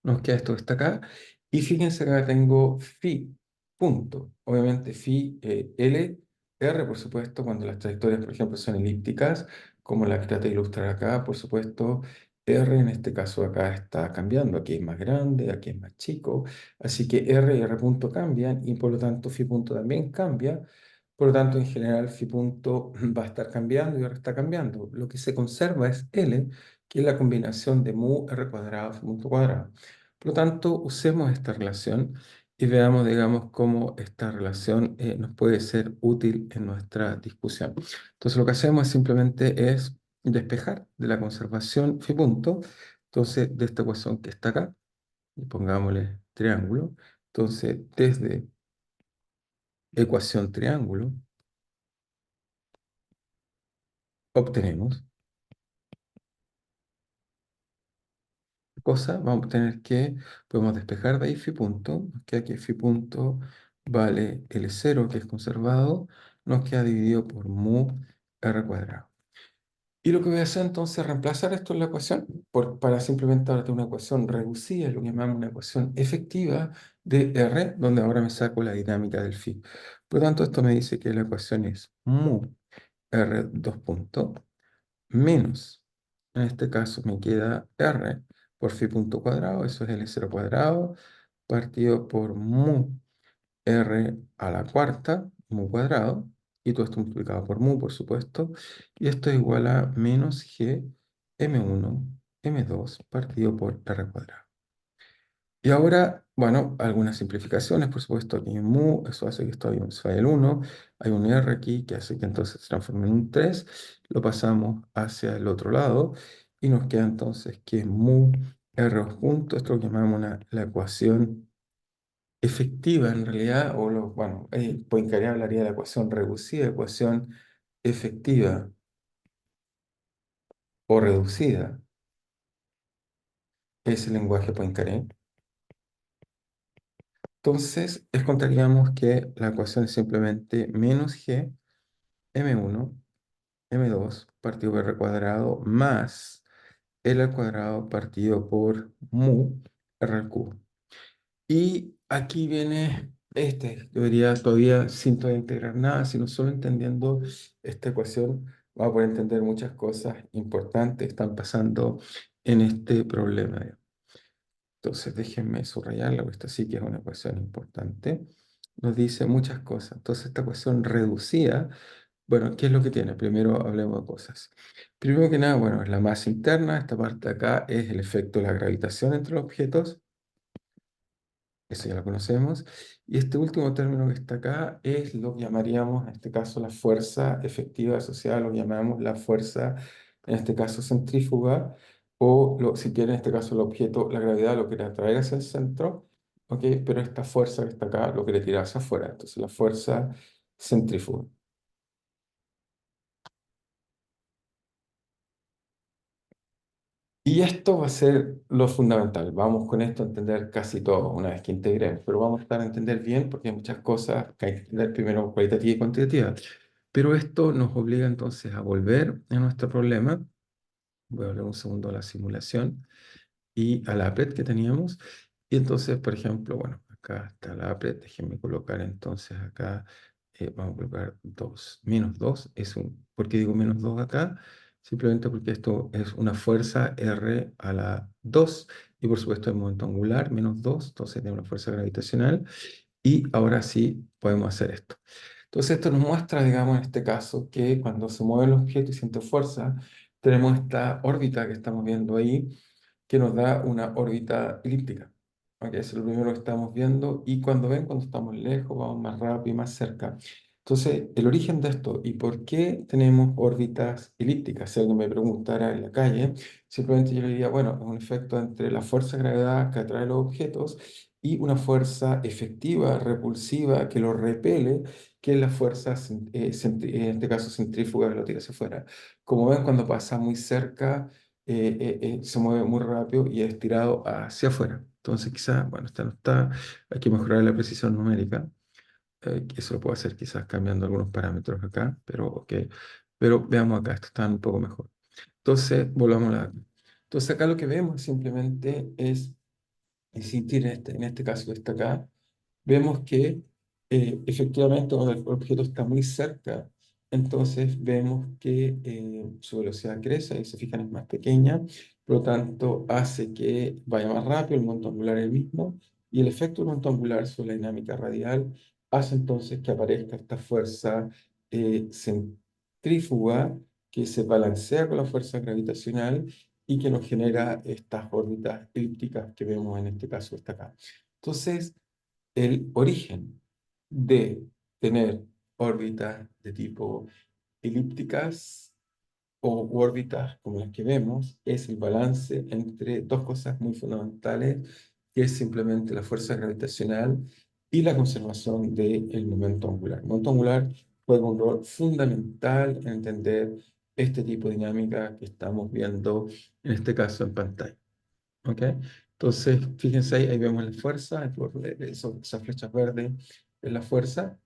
Nos queda esto que está acá. Y fíjense que acá tengo phi, punto. Obviamente phi L R, por supuesto, cuando las trayectorias, por ejemplo, son elípticas, como la que traté de ilustrar acá, por supuesto, R en este caso acá está cambiando. Aquí es más grande, aquí es más chico. Así que R y R punto cambian y por lo tanto phi punto también cambia. Por lo tanto, en general, phi punto va a estar cambiando y ahora está cambiando. Lo que se conserva es L, que es la combinación de mu R cuadrado, phi punto cuadrado. Por lo tanto, usemos esta relación y veamos, digamos, cómo esta relación nos puede ser útil en nuestra discusión. Entonces, lo que hacemos simplemente es despejar de la conservación phi punto, entonces, de esta ecuación que está acá, y pongámosle triángulo. Entonces, desde ecuación triángulo, obtenemos cosa, vamos a tener que, podemos despejar de ahí phi punto, nos queda que phi punto vale L0, que es conservado, nos queda dividido por mu R cuadrado. Y lo que voy a hacer entonces es reemplazar esto en la ecuación para simplemente ahora tener una ecuación reducida, lo que llamamos una ecuación efectiva de R, donde ahora me saco la dinámica del phi. Por lo tanto, esto me dice que la ecuación es mu R dos puntos menos, en este caso me queda R por phi punto cuadrado, eso es L0 cuadrado, partido por mu R a la cuarta, mu cuadrado, y todo esto multiplicado por mu, por supuesto, y esto es igual a menos G M1, M2 partido por R cuadrado. Y ahora, bueno, algunas simplificaciones, por supuesto, aquí en mu, eso hace que esto se vaya el 1, hay un R aquí que hace que entonces se transforme en un 3, lo pasamos hacia el otro lado, y nos queda entonces que mu R junto, esto lo llamamos la ecuación efectiva en realidad, o bueno, Poincaré hablaría de la ecuación reducida, ecuación efectiva o reducida, es el lenguaje Poincaré. Entonces, encontraríamos que la ecuación es simplemente menos g m1, m2 partido por r cuadrado más l al cuadrado partido por mu r al cubo. Y aquí viene yo diría todavía sin todavía integrar nada, sino solo entendiendo esta ecuación, vamos a poder entender muchas cosas importantes que están pasando en este problema. Entonces, déjenme subrayarla, porque esta sí que es una ecuación importante. Nos dice muchas cosas. Entonces, esta ecuación reducida, bueno, ¿qué es lo que tiene? Primero hablemos de cosas. Primero que nada, bueno, es la masa interna. Esta parte de acá es el efecto de la gravitación entre los objetos. Eso ya lo conocemos. Y este último término que está acá es lo que llamaríamos, en este caso, la fuerza efectiva asociada, lo que llamamos la fuerza, en este caso, centrífuga, o si quiere, en este caso, el objeto, la gravedad lo quiere atraer hacia el centro, ¿ok? Pero esta fuerza que está acá lo quiere tirar hacia afuera. Entonces, la fuerza centrífuga. Y esto va a ser lo fundamental. Vamos con esto a entender casi todo una vez que integremos, pero vamos a estar a entender bien porque hay muchas cosas que hay que entender primero cualitativa y cuantitativa. Pero esto nos obliga entonces a volver a nuestro problema. Voy a volver un segundo a la simulación y a la applet que teníamos. Y entonces, por ejemplo, bueno, acá está la applet. Déjenme colocar entonces acá, vamos a colocar 2. Menos 2 es un... ¿Por qué digo menos 2 acá? Simplemente porque esto es una fuerza R a la 2 y por supuesto el momento angular, menos 2, entonces tiene una fuerza gravitacional. Y ahora sí podemos hacer esto. Entonces esto nos muestra, digamos, en este caso, que cuando se mueve el objeto y siente fuerza, tenemos esta órbita que estamos viendo ahí, que nos da una órbita elíptica. ¿Ok? Eso es lo primero que estamos viendo. Y cuando estamos lejos, vamos más rápido y más cerca. Entonces, el origen de esto y por qué tenemos órbitas elípticas, si alguien me preguntara en la calle, simplemente yo le diría, bueno, es un efecto entre la fuerza de gravedad que atrae los objetos y una fuerza efectiva, repulsiva, que lo repele, que es la fuerza, en este caso centrífuga, que lo tira hacia afuera. Como ven, cuando pasa muy cerca, se mueve muy rápido y es tirado hacia afuera. Entonces, quizás, bueno, esta no está, hay que mejorar la precisión numérica. Que eso lo puedo hacer quizás cambiando algunos parámetros acá, pero ok. Pero veamos acá, esto está un poco mejor. Entonces, volvamos a la... Entonces, acá lo que vemos simplemente es existir en este caso que está acá, vemos que Efectivamente, cuando el objeto está muy cerca, entonces vemos que su velocidad crece, y se fijan es más pequeña, por lo tanto hace que vaya más rápido, el momento angular es el mismo, y el efecto del momento angular sobre la dinámica radial hace entonces que aparezca esta fuerza centrífuga que se balancea con la fuerza gravitacional y que nos genera estas órbitas elípticas que vemos en este caso está acá. Entonces, el origen de tener órbitas de tipo elípticas o órbitas como las que vemos es el balance entre dos cosas muy fundamentales, que es simplemente la fuerza gravitacional y la conservación del momento angular. El momento angular juega un rol fundamental en entender este tipo de dinámica que estamos viendo, en este caso en pantalla. ¿Ok? Entonces, fíjense ahí, ahí vemos la fuerza, esas flechas verdes es la fuerza,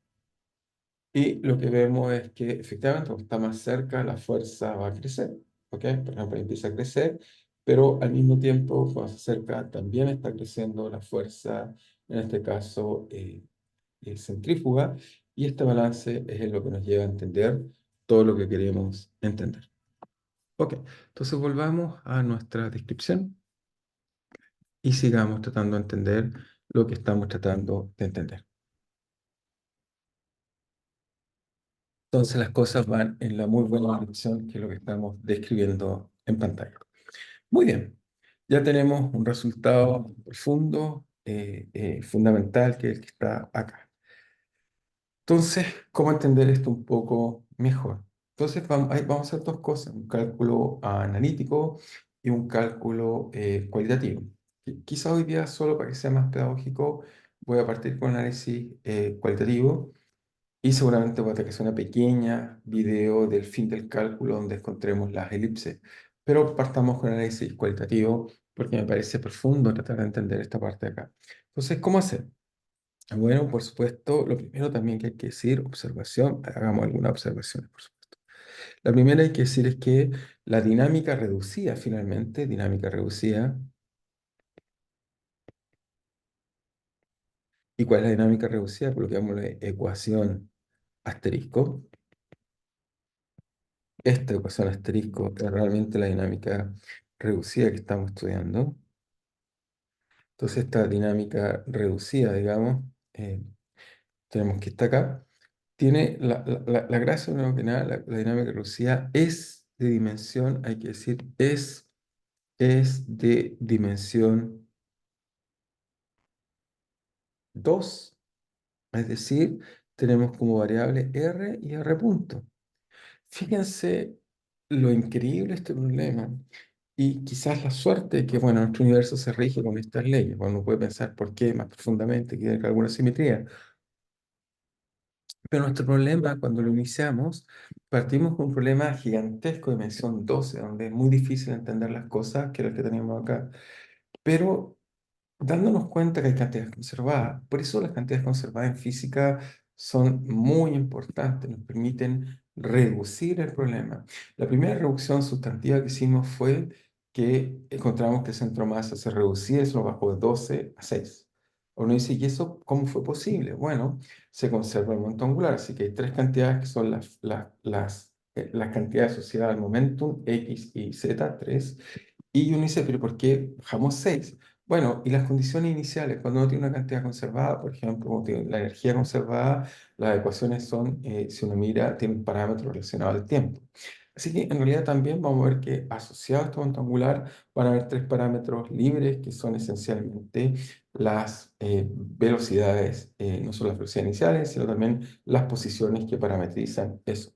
y lo que vemos es que efectivamente cuando está más cerca la fuerza va a crecer, ¿ok? Por ejemplo, ahí empieza a crecer, pero al mismo tiempo cuando se acerca también está creciendo la fuerza, en este caso centrífuga, y este balance es lo que nos lleva a entender todo lo que queremos entender. Ok, entonces volvamos a nuestra descripción y sigamos tratando de entender lo que estamos tratando de entender. Entonces las cosas van en la muy buena dirección, que es lo que estamos describiendo en pantalla. Muy bien, ya tenemos un resultado profundo, fundamental, que es el que está acá. Entonces, ¿cómo entender esto un poco mejor? Entonces, vamos a hacer dos cosas, un cálculo analítico y un cálculo cualitativo. Quizá hoy día, solo para que sea más pedagógico, voy a partir con análisis cualitativo y seguramente voy a hacer una pequeña video del fin del cálculo donde encontremos las elipses. Pero partamos con análisis cualitativo porque me parece profundo tratar de entender esta parte de acá. Entonces, ¿cómo hacer? Bueno, por supuesto, lo primero también que hay que decir, observación, hagamos algunas observaciones, por supuesto. La primera hay que decir es que la dinámica reducida, finalmente, dinámica reducida, ¿y cuál es la dinámica reducida? Por lo que llamamos la ecuación asterisco. Esta ecuación asterisco es realmente la dinámica reducida que estamos estudiando. Entonces, esta dinámica reducida, digamos, tenemos que estar acá. Tiene la gracia, primero que nada, la dinámica reducida es de dimensión, hay que decir, es de dimensión 2, es decir, tenemos como variable R y R punto. Fíjense lo increíble de este problema y quizás la suerte que, bueno, nuestro universo se rige con estas leyes. Bueno, uno puede pensar por qué más profundamente, que tiene alguna simetría. Pero nuestro problema, cuando lo iniciamos, partimos con un problema gigantesco de dimensión 12, donde es muy difícil entender las cosas, que es el que teníamos acá. Pero dándonos cuenta que hay cantidades conservadas, por eso las cantidades conservadas en física son muy importantes, nos permiten reducir el problema. La primera reducción sustantiva que hicimos fue que encontramos que el centro de masa se reducía, eso lo bajó de 12 a 6. Uno dice, ¿y eso cómo fue posible? Bueno, se conserva el momento angular, así que hay tres cantidades que son las cantidades asociadas al momentum, X y Z, 3. Y uno dice, ¿pero por qué bajamos 6? Bueno, y las condiciones iniciales, cuando uno tiene una cantidad conservada, por ejemplo, cuando tiene la energía conservada, las ecuaciones son, si uno mira, tiene un parámetro relacionado al tiempo. Así que en realidad también vamos a ver que asociado a este momento angular van a haber tres parámetros libres que son esencialmente las velocidades, no solo las velocidades iniciales, sino también las posiciones que parametrizan eso.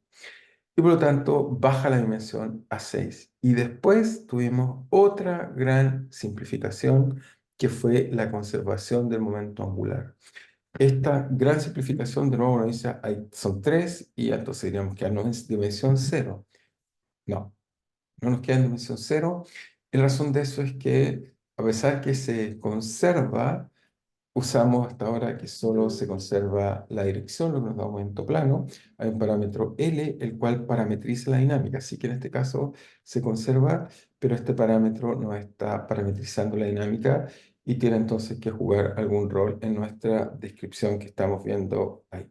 Y por lo tanto baja la dimensión a 6. Y después tuvimos otra gran simplificación que fue la conservación del momento angular. Esta gran simplificación, de nuevo, nos dice, son 3 y entonces diríamos que no es dimensión cero. No, no nos queda en dimensión cero. Y la razón de eso es que a pesar que se conserva, usamos hasta ahora que solo se conserva la dirección, lo que nos da un momento plano. Hay un parámetro L, el cual parametriza la dinámica. Así que en este caso se conserva, pero este parámetro no está parametrizando la dinámica y tiene entonces que jugar algún rol en nuestra descripción que estamos viendo ahí.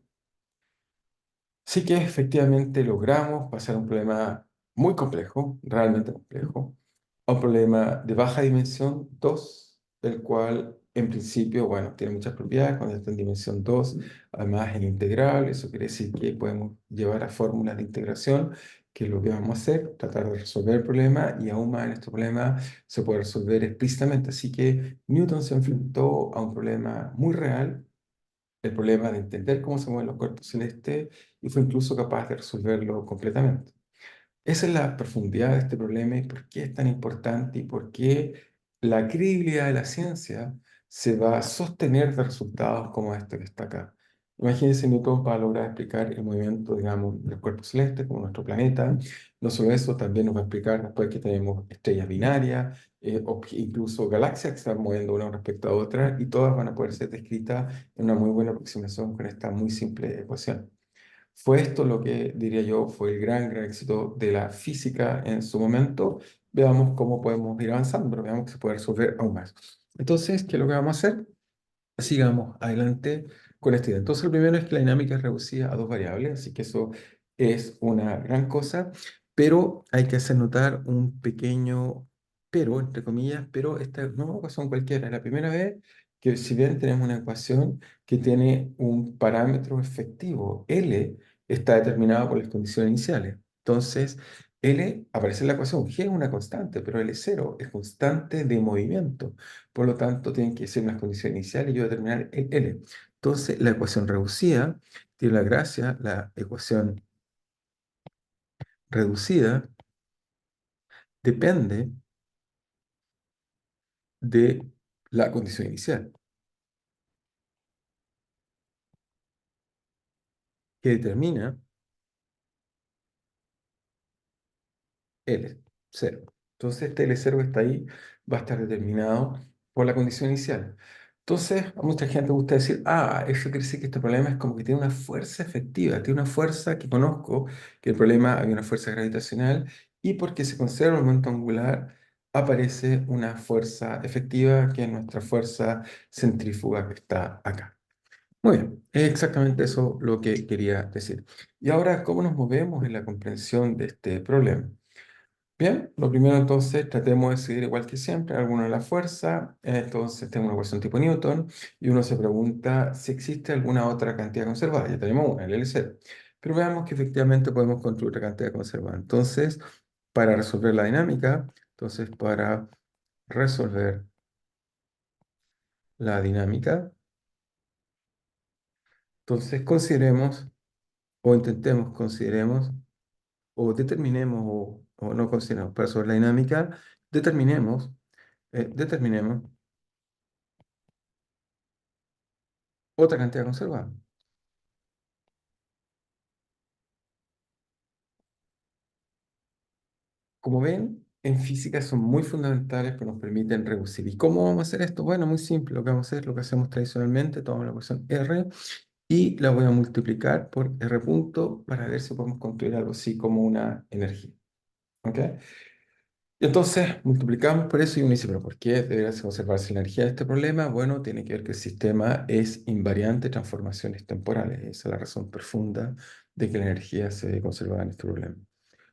Sí que efectivamente logramos pasar un problema muy complejo, realmente complejo, a un problema de baja dimensión 2, el cual en principio, bueno, tiene muchas propiedades. Cuando está en dimensión 2, además es integral. Eso quiere decir que podemos llevar a fórmulas de integración, que es lo que vamos a hacer, tratar de resolver el problema, y aún más en este problema se puede resolver explícitamente. Así que Newton se enfrentó a un problema muy real, el problema de entender cómo se mueven los cuerpos celestes, y fue incluso capaz de resolverlo completamente. Esa es la profundidad de este problema, y por qué es tan importante, y por qué la credibilidad de la ciencia se va a sostener de resultados como este que está acá. Imagínense Newton para lograr explicar el movimiento, digamos, del cuerpo celeste, como nuestro planeta. No solo eso, también nos va a explicar después que tenemos estrellas binarias, o incluso galaxias que se van moviendo una respecto a otra, y todas van a poder ser descritas en una muy buena aproximación con esta muy simple ecuación. Fue esto lo que, diría yo, fue el gran éxito de la física en su momento. Veamos cómo podemos ir avanzando, pero veamos que se puede resolver aún más. Entonces, ¿qué es lo que vamos a hacer? Sigamos adelante con esta idea. Entonces, el primero es que la dinámica es reducida a dos variables, así que eso es una gran cosa, pero hay que hacer notar un pequeño pero, entre comillas. Pero esta no es una ecuación cualquiera, es la primera vez que, si bien tenemos una ecuación que tiene un parámetro efectivo, L, está determinado por las condiciones iniciales. Entonces, L aparece en la ecuación, G es una constante, pero L0 es constante de movimiento. Por lo tanto, tienen que ser unas condiciones iniciales y yo determinar el L. Entonces, la ecuación reducida tiene la gracia. La ecuación reducida depende de la condición inicial, que determina L0. Entonces, este L0 que está ahí va a estar determinado por la condición inicial. Entonces, a mucha gente le gusta decir, eso quiere decir que este problema es como que tiene una fuerza efectiva, tiene una fuerza que conozco, que el problema había una fuerza gravitacional, y porque se conserva el momento angular, aparece una fuerza efectiva, que es nuestra fuerza centrífuga que está acá. Muy bien, es exactamente eso lo que quería decir. Y ahora, ¿cómo nos movemos en la comprensión de este problema? Bien, lo primero entonces, tratemos de seguir igual que siempre, alguna de la fuerza. Entonces tengo una ecuación tipo Newton, y uno se pregunta si existe alguna otra cantidad conservada. Ya tenemos una, el L0. Pero veamos que efectivamente podemos construir otra cantidad conservada. Entonces, para resolver la dinámica, la dinámica, entonces consideremos, o intentemos, consideremos, o determinemos, o no consideremos, para resolver la dinámica, determinemos otra cantidad conservada. Como ven, en física son muy fundamentales, que nos permiten reducir. ¿Y cómo vamos a hacer esto? Bueno, muy simple. Lo que vamos a hacer, lo que hacemos tradicionalmente, tomamos la ecuación R y la voy a multiplicar por R punto, para ver si podemos construir algo así como una energía. ¿Ok? Y entonces multiplicamos por eso, y uno dice, ¿pero por qué debería conservarse la energía de este problema? Bueno, tiene que ver que el sistema es invariante de transformaciones temporales. Esa es la razón profunda de que la energía se debe conservar en este problema.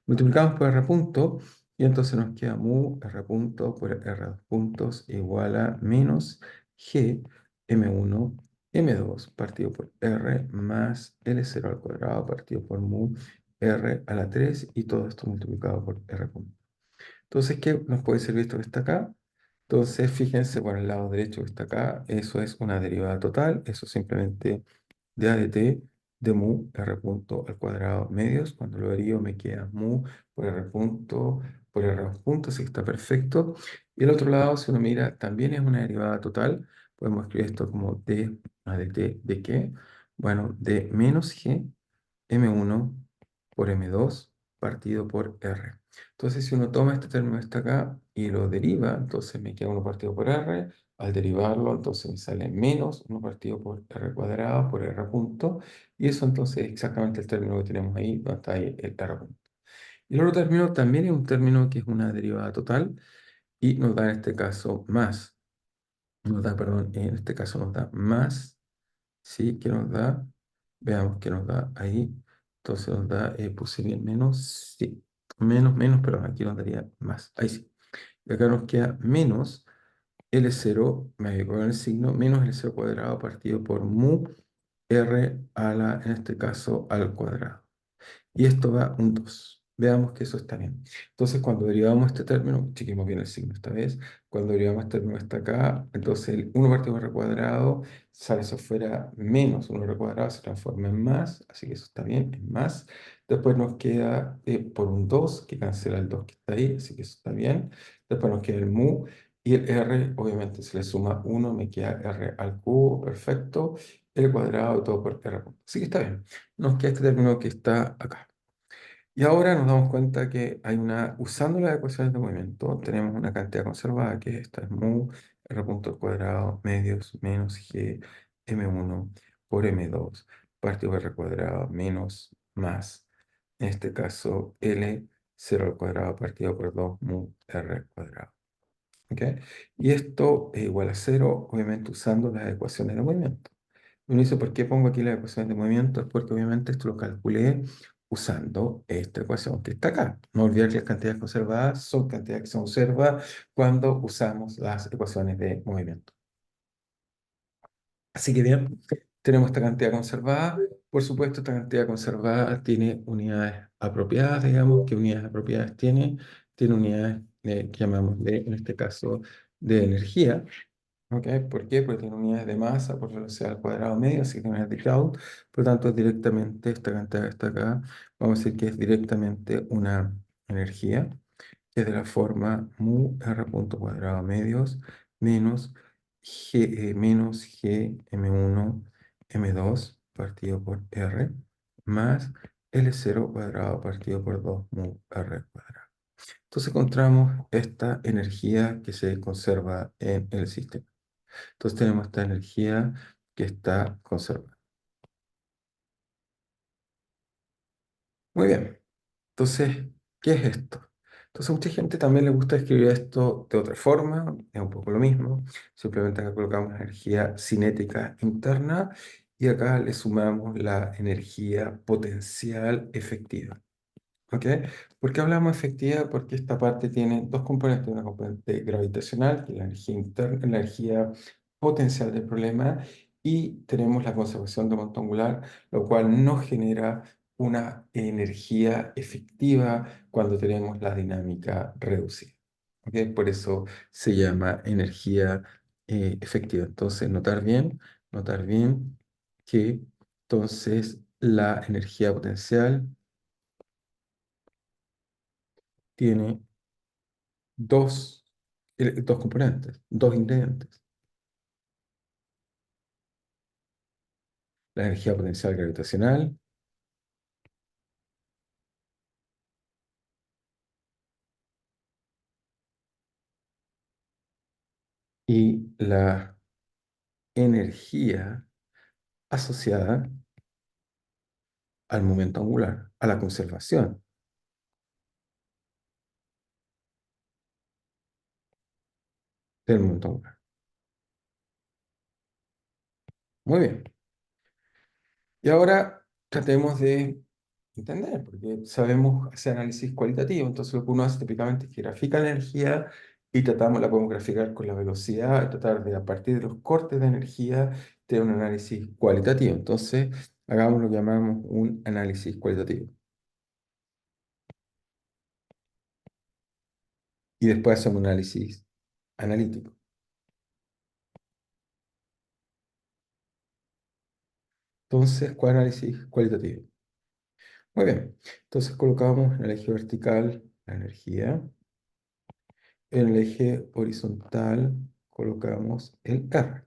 Multiplicamos por R punto, y entonces nos queda mu R punto por R2 puntos igual a menos G M1 M2 partido por R más L0 al cuadrado partido por mu R a la 3, y todo esto multiplicado por R punto. Entonces, ¿qué nos puede servir esto que está acá? Entonces, fíjense, por el lado derecho que está acá, eso es una derivada total. Eso simplemente de a de t de mu r punto al cuadrado medios. Cuando lo derivo me queda mu por r punto por r punto, así que está perfecto. Y el otro lado, si uno mira, también es una derivada total. Podemos escribir esto como d a de t de qué. Bueno, de menos g m1 por m2 partido por r. Entonces, si uno toma este término que está acá y lo deriva, entonces me queda 1 partido por r. Al derivarlo, entonces me sale menos 1 partido por r cuadrado por r punto. Y eso entonces es exactamente el término que tenemos ahí, donde está ahí el r punto. Y el otro término también es un término que es una derivada total, y nos da en este caso más nos da, perdón, en este caso nos da más, ¿sí? ¿Qué nos da? Veamos qué nos da ahí. Entonces nos da, puse bien menos, sí, menos, perdón, aquí nos daría más, ahí sí. Y acá nos queda menos L0, me voy con el signo, menos L0 cuadrado partido por mu R a la, en este caso, al cuadrado. Y esto da un 2. Veamos que eso está bien. Entonces, cuando derivamos este término, chequemos bien el signo esta vez, cuando derivamos este término está acá, entonces el 1 partido por r cuadrado sale eso fuera menos 1 r cuadrado, se transforma en más, así que eso está bien, en más. Después nos queda por un 2, que cancela el 2 que está ahí, así que eso está bien. Después nos queda el mu, y el r, obviamente, se le suma 1, me queda r al cubo, perfecto. El cuadrado, todo por r. Así que está bien. Nos queda este término que está acá. Y ahora nos damos cuenta que hay una, usando las ecuaciones de movimiento, tenemos una cantidad conservada que esta es mu r punto al cuadrado medios menos g m1 por m2 partido por r cuadrado menos más, en este caso L 0 al cuadrado partido por 2 mu r cuadrado. ¿Ok? Y esto es igual a cero, obviamente usando las ecuaciones de movimiento. Uno dice, ¿por qué pongo aquí las ecuaciones de movimiento? Es porque obviamente esto lo calculé usando esta ecuación que está acá. No olvidar que las cantidades conservadas son cantidades que se conservan cuando usamos las ecuaciones de movimiento. Así que bien, tenemos esta cantidad conservada. Por supuesto, esta cantidad conservada tiene unidades apropiadas, digamos. ¿Qué unidades apropiadas tiene? Tiene unidades que llamamos de, en este caso, de energía. ¿Ok? ¿Por qué? Porque tiene unidades de masa por velocidad al cuadrado medio, así que tiene unidades de Joule. Por lo tanto, es directamente esta cantidad que está acá. Vamos a decir que es directamente una energía, que es de la forma mu r punto cuadrado medios menos g m1 m2 partido por r más L0 cuadrado partido por 2 mu r cuadrado. Entonces encontramos esta energía que se conserva en el sistema. Entonces tenemos esta energía que está conservada. Muy bien. Entonces, ¿qué es esto? Entonces, a mucha gente también le gusta escribir esto de otra forma, es un poco lo mismo. Simplemente acá colocamos energía cinética interna y acá le sumamos la energía potencial efectiva. ¿Ok? ¿Por qué hablamos de efectividad? Porque esta parte tiene dos componentes, una componente gravitacional, que es la energía interna, la energía potencial del problema, y tenemos la conservación de momento angular, lo cual no genera una energía efectiva cuando tenemos la dinámica reducida. ¿Ok? Por eso se llama energía efectiva. Entonces, notar bien que entonces la energía potencial tiene dos componentes, dos ingredientes. La energía potencial gravitacional y la energía asociada al momento angular, a la conservación del momento angular. Muy bien. Y ahora tratemos de entender, porque sabemos hacer análisis cualitativo, entonces lo que uno hace típicamente es que grafica la energía y tratamos, la podemos graficar con la velocidad, y tratar de, a partir de los cortes de energía, tener un análisis cualitativo. Entonces, hagamos lo que llamamos un análisis cualitativo. Y después hacemos un análisis analítico. Entonces, ¿cuál análisis cualitativo? Muy bien. Entonces, colocamos en el eje vertical la energía. En el eje horizontal colocamos el R.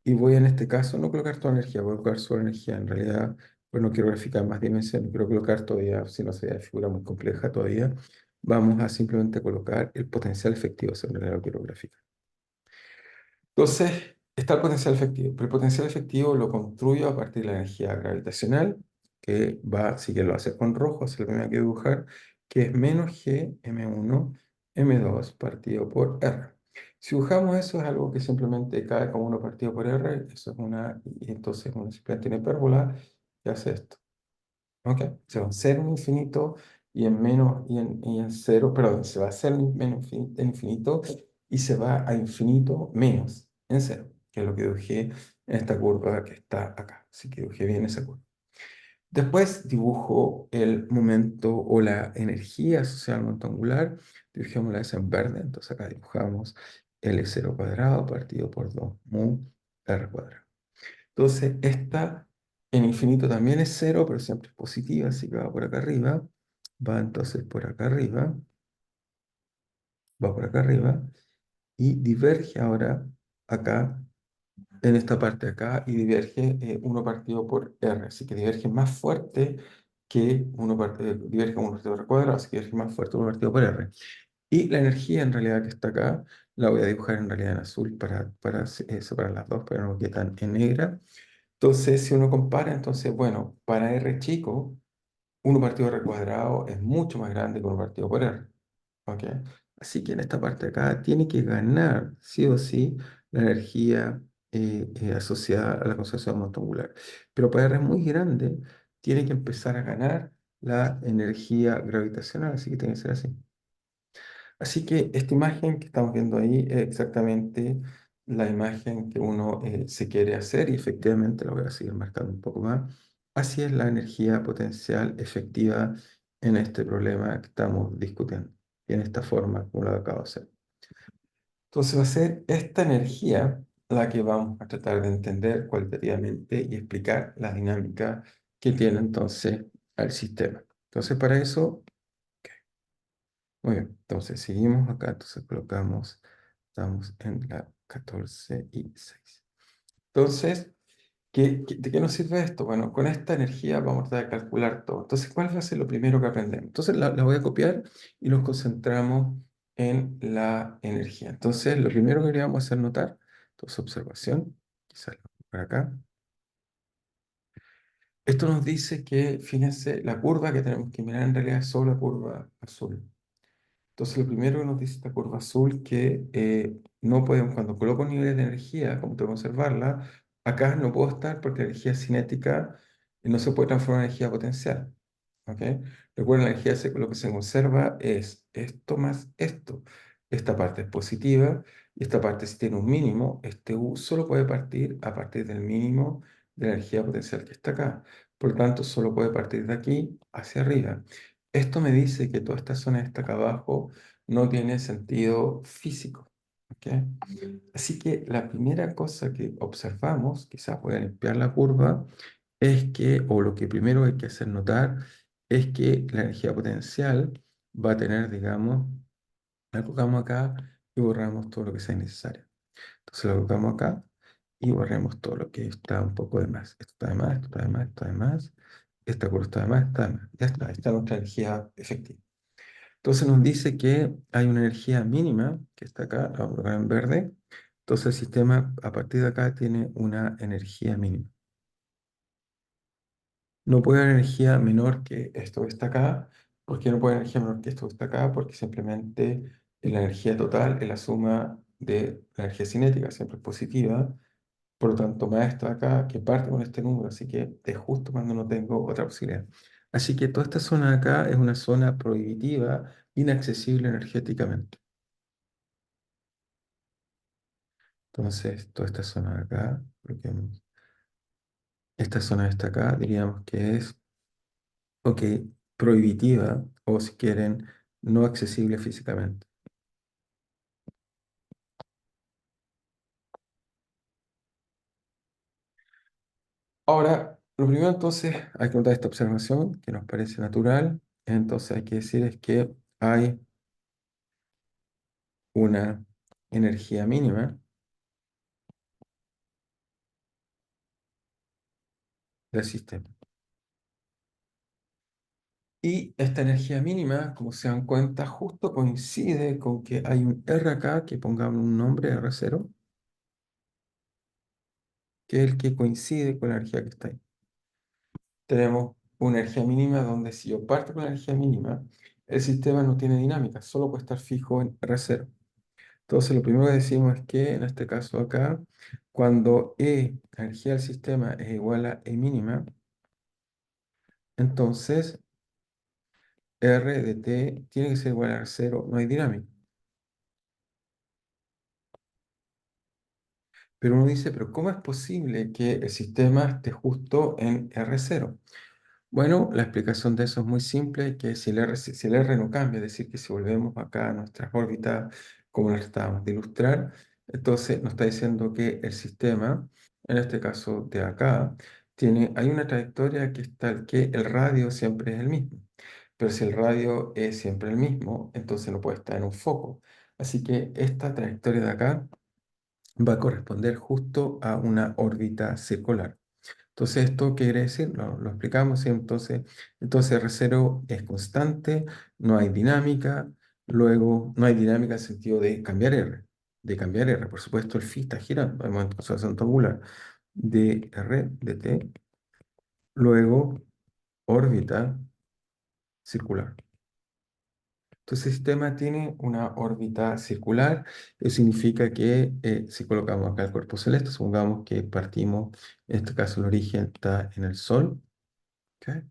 Y voy en este caso no colocar toda energía, voy a colocar solo energía. En realidad, pues no quiero graficar más dimensiones, no quiero colocar todavía, si no sería figura muy compleja todavía. Vamos a simplemente colocar el potencial efectivo, eso en realidad lo quiero graficar. Entonces, está el potencial efectivo, pero el potencial efectivo lo construyo a partir de la energía gravitacional, que va, si que lo hace con rojo, es lo que me hay que dibujar, que es menos G m1 m2 partido por R. Si dibujamos eso, es algo que simplemente cae como 1 partido por R, eso es una, y entonces una simplemente una hipérbola que hace esto. ¿Ok? Se va a hacer un infinito y en menos, y en cero, perdón, se va a hacer un menos infinito, en infinito y se va a infinito menos en cero, que es lo que dibujé en esta curva que está acá. Así que dibujé bien esa curva. Después dibujo el momento o la energía asociada al momento angular. Dibujémosla esa en verde. Entonces acá dibujamos L0 cuadrado partido por 2 mu R cuadrado. Entonces esta en infinito también es cero, pero siempre es positiva, así que va por acá arriba. Va entonces por acá arriba. Va por acá arriba. Y diverge ahora acá en esta parte de acá y diverge 1 partido por R. Así que diverge más fuerte que 1 partido, diverge 1 partido por R cuadrado, así que diverge más fuerte 1 partido por R. Y la energía en realidad que está acá, la voy a dibujar en realidad en azul para separar las dos, pero no quedan en negra. Entonces, si uno compara, entonces, bueno, para R chico, 1 partido por R cuadrado es mucho más grande que 1 partido por R. ¿Ok? Así que en esta parte de acá tiene que ganar, sí o sí, la energía asociada a la conservación montoangular. Pero para R muy grande, tiene que empezar a ganar la energía gravitacional, así que tiene que ser así. Así que esta imagen que estamos viendo ahí es exactamente la imagen que uno se quiere hacer y efectivamente la voy a seguir marcando un poco más. Así es la energía potencial efectiva en este problema que estamos discutiendo y en esta forma como lo acabo de hacer. Entonces va a ser esta energía la que vamos a tratar de entender cualitativamente y explicar la dinámica que tiene entonces al sistema. Entonces para eso, muy bien, entonces seguimos acá, entonces colocamos, estamos en la 14 y 6. Entonces, ¿de qué nos sirve esto? Bueno, con esta energía vamos a tratar de calcular todo. Entonces, ¿cuál va a ser lo primero que aprendemos? Entonces, la voy a copiar y nos concentramos en la energía. Entonces, lo primero que queríamos hacer notar, entonces, observación, quizás por acá. Esto nos dice que, fíjense, la curva que tenemos que mirar en realidad es solo la curva azul. Entonces, lo primero que nos dice esta curva azul que no podemos, cuando coloco niveles de energía, como tengo que conservarla, acá no puedo estar porque la energía cinética no se puede transformar en energía potencial. ¿Ok? Recuerden, la energía lo que se conserva es esto más esto. Esta parte es positiva y esta parte, si tiene un mínimo, este U solo puede partir a partir del mínimo de la energía potencial que está acá. Por lo tanto, solo puede partir de aquí hacia arriba. Esto me dice que toda esta zona que está acá abajo no tiene sentido físico. ¿Ok? Así que la primera cosa que observamos, quizás voy a limpiar la curva, es que, o lo que primero hay que hacer notar, es que la energía potencial va a tener, digamos, la colocamos acá y borramos todo lo que sea necesario. Entonces lo colocamos acá y borremos todo lo que está un poco de más. Esto está de más, esto está de más, esto está de más. Esta curva está de más, está de más. Ya está, ahí está nuestra energía efectiva. Entonces nos dice que hay una energía mínima, que está acá, la vamos a colocar en verde. Entonces el sistema a partir de acá tiene una energía mínima. No puede haber energía menor que esto que está acá. ¿Por qué no puede haber energía menor que esto que está acá? Porque simplemente la energía total es la suma de la energía cinética, siempre es positiva. Por lo tanto, más esto de acá que parte con este número, así que es justo cuando no tengo otra posibilidad. Así que toda esta zona de acá es una zona prohibitiva, inaccesible energéticamente. Entonces, toda esta zona de acá, esta zona de esta acá, diríamos que es, ok, prohibitiva o si quieren, no accesible físicamente. Ahora, lo primero entonces, hay que notar esta observación que nos parece natural. Entonces hay que decir es que hay una energía mínima del sistema. Y esta energía mínima, como se dan cuenta, justo coincide con que hay un R acá, que pongamos un nombre R0, que es el que coincide con la energía que está ahí. Tenemos una energía mínima donde si yo parto con la energía mínima, el sistema no tiene dinámica, solo puede estar fijo en R0. Entonces, lo primero que decimos es que en este caso acá, cuando la energía del sistema es igual a E mínima, entonces R de T tiene que ser igual a cero, no hay dinámica. Pero uno dice, pero ¿cómo es posible que el sistema esté justo en R0? Bueno, la explicación de eso es muy simple, que si el R no cambia, es decir, que si volvemos acá a nuestras órbitas, como las tratábamos de ilustrar, entonces nos está diciendo que el sistema, en este caso de acá, hay una trayectoria que es tal que el radio siempre es el mismo. Pero si el radio es siempre el mismo, entonces no puede estar en un foco. Así que esta trayectoria de acá va a corresponder justo a una órbita circular. Entonces, ¿esto qué quiere decir? Lo explicamos, ¿sí? Entonces R0 es constante, no hay dinámica, luego no hay dinámica en el sentido de cambiar R. Por supuesto, el phi está girando, en momento de conservación angular de R, de T, luego órbita circular. Entonces, el sistema tiene una órbita circular, eso significa que si colocamos acá el cuerpo celeste, supongamos que partimos, en este caso el origen está en el Sol, ¿ok?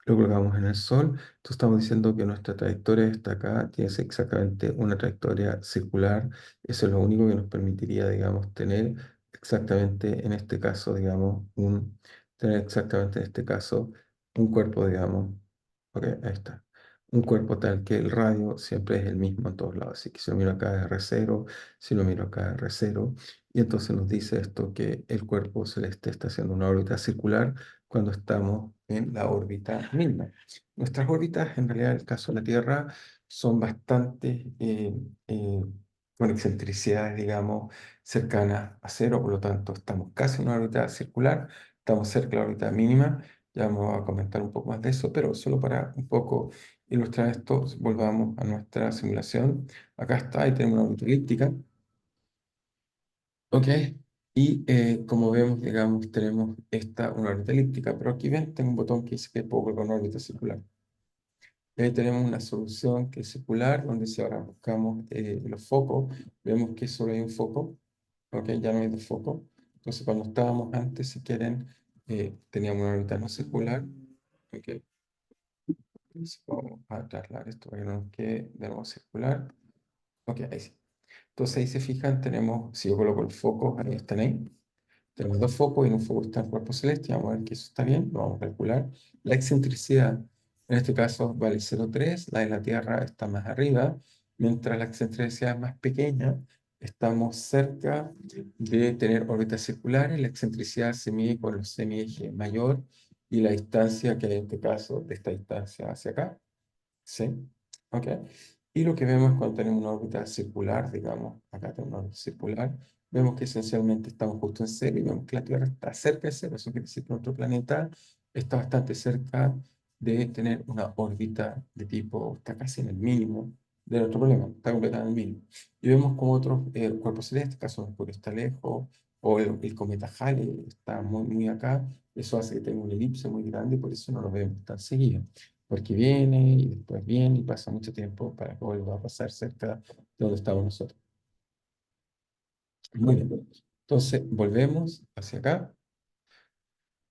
Lo colocamos en el Sol, entonces estamos diciendo que nuestra trayectoria está acá, tiene exactamente una trayectoria circular, eso es lo único que nos permitiría, digamos, tener exactamente en este caso, digamos, tener exactamente en este caso un cuerpo, digamos, ok, ahí está, un cuerpo tal que el radio siempre es el mismo en todos lados, así que si lo miro acá es R0, si lo miro acá es R0, y entonces nos dice esto que el cuerpo celeste está haciendo una órbita circular cuando estamos en la órbita misma. Nuestras órbitas, en realidad, en el caso de la Tierra, son bastante eh, con excentricidades, digamos, cercanas a cero, por lo tanto, estamos casi en una órbita circular, estamos cerca de la órbita mínima, ya vamos a comentar un poco más de eso, pero solo para un poco ilustrar esto, volvamos a nuestra simulación. Acá está, ahí tenemos una órbita elíptica. Ok, y como vemos, digamos, tenemos una órbita elíptica, pero aquí ven, tengo un botón que dice que puedo colocar una órbita circular. Y ahí tenemos una solución que es circular, donde si ahora buscamos los focos, vemos que solo hay un foco, ok, ya no hay dos focos. Entonces, cuando estábamos antes, si quieren, teníamos una órbita no circular, ok, entonces vamos a trasladar esto para que no nos quede de nuevo circular, ok, ahí sí. Entonces ahí se fijan, tenemos, si yo coloco el foco, ahí están ahí. Tenemos dos focos y en un foco está el cuerpo celeste. Vamos a ver que eso está bien. Lo vamos a calcular. La excentricidad, en este caso, vale 0,3. La de la Tierra está más arriba. Mientras la excentricidad es más pequeña, estamos cerca de tener órbitas circulares. La excentricidad se mide con los semiejes mayor y la distancia que hay en este caso de esta distancia hacia acá. ¿Sí? ¿Ok? Y lo que vemos cuando tenemos una órbita circular, digamos, acá tenemos una órbita circular, vemos que esencialmente estamos justo en cero y vemos que la Tierra está cerca de cero. Eso quiere decir que nuestro planeta está bastante cerca de tener una órbita de tipo, está casi en el mínimo de nuestro problema, está completamente en el mínimo. Y vemos como otros cuerpos celestes, caso Mercurio está lejos, o el cometa Halley está muy, muy acá. Eso hace que tenga una elipse muy grande y por eso no lo vemos tan seguido porque viene y después viene y pasa mucho tiempo para que vuelva a pasar cerca de donde estamos nosotros. Muy bien. Entonces, volvemos hacia acá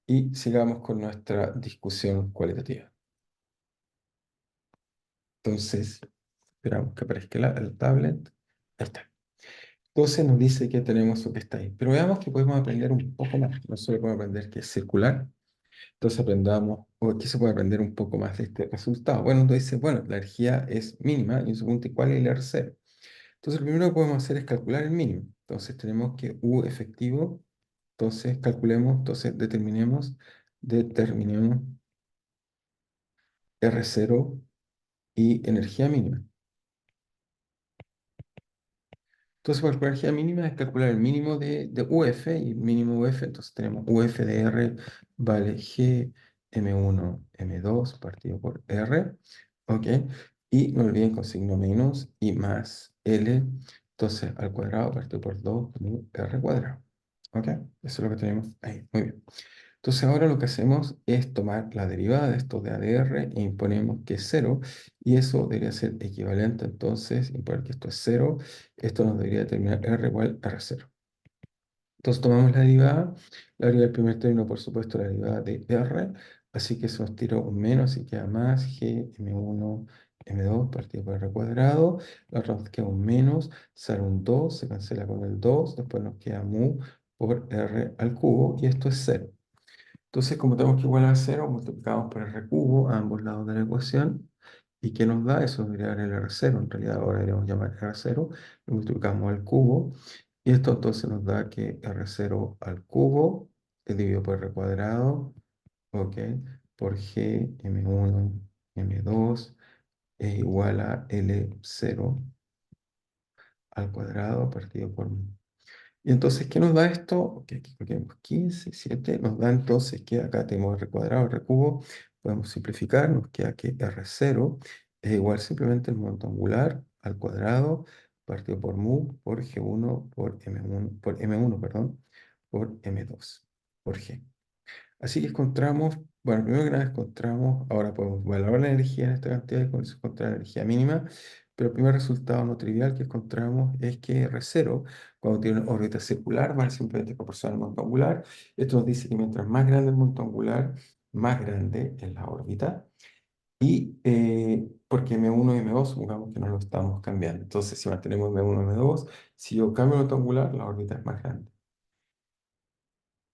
y sigamos con nuestra discusión cualitativa. Entonces, esperamos que aparezca el tablet. Ahí está. Entonces nos dice que tenemos lo que está ahí. Pero veamos que podemos aprender un poco más. No solo podemos aprender que es circular. Entonces aprendamos, o aquí se puede aprender un poco más de este resultado. Bueno, entonces dice, bueno, la energía es mínima y en su punto, ¿cuál es el R0? Entonces, lo primero que podemos hacer es calcular el mínimo. Entonces, tenemos que U efectivo. Entonces, calculemos, entonces determinemos R0 y energía mínima. Entonces, para calcular energía mínima es calcular el mínimo de UF y el mínimo UF. Entonces, tenemos UF de R vale G M1 M2 partido por R. ¿Ok? Y no olviden con signo menos y más L. Entonces, al cuadrado partido por 2 R cuadrado. ¿Ok? Eso es lo que tenemos ahí. Muy bien. Entonces ahora lo que hacemos es tomar la derivada de esto de ADR e imponemos que es cero y eso debería ser equivalente entonces, imponer que esto es cero, esto nos debería determinar R igual a R0. Entonces tomamos la derivada del primer término, por supuesto, la derivada de R, así que eso nos tira un menos y queda más G M1 M2 partido por R cuadrado, la otra nos queda un menos, sale un 2, se cancela con el 2, después nos queda mu por R al cubo y esto es cero. Entonces, como tenemos que igualar a cero, multiplicamos por R cubo a ambos lados de la ecuación. ¿Y qué nos da? Eso debería dar el R0. En realidad ahora deberíamos llamar R0. Lo multiplicamos al cubo. Y esto entonces nos da que R0 al cubo es dividido por R cuadrado, ¿ok? Por G M1 M2 es igual a L0 al cuadrado partido por mu. Y entonces, ¿qué nos da esto? Ok, aquí coloquemos 15, 7, nos da entonces que acá tenemos R cuadrado, R cubo, podemos simplificar, nos queda que R0 es igual simplemente el momento angular al cuadrado partido por mu por G1 por M1, perdón, por M2 por G. Así que encontramos, bueno, primero que nada encontramos, ahora podemos valorar la energía en esta cantidad y con eso encontrar la energía mínima, pero el primer resultado no trivial que encontramos es que R0, cuando tiene una órbita circular, va simplemente proporcional al monto angular. Esto nos dice que mientras más grande el monto angular, más grande es la órbita. Y porque M1 y M2, supongamos que no lo estamos cambiando. Entonces, si mantenemos M1 y M2, si yo cambio el monto angular, la órbita es más grande.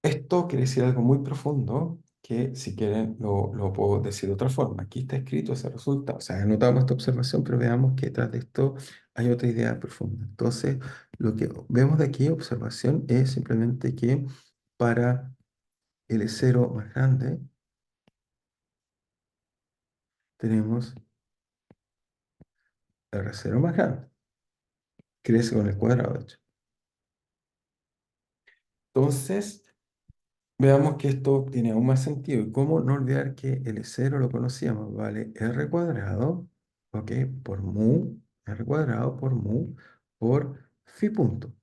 Esto quiere decir algo muy profundo que si quieren lo puedo decir de otra forma. Aquí está escrito ese resultado. O sea, anotamos esta observación, pero veamos que detrás de esto hay otra idea profunda. Entonces, lo que vemos de aquí, observación, es simplemente que para L0 más grande tenemos R0 más grande. Crece con el cuadrado, de hecho. Entonces, veamos que esto tiene aún más sentido. ¿Y cómo no olvidar que el cero lo conocíamos? Vale R cuadrado, ¿ok? Por mu, R cuadrado por mu, por phi punto.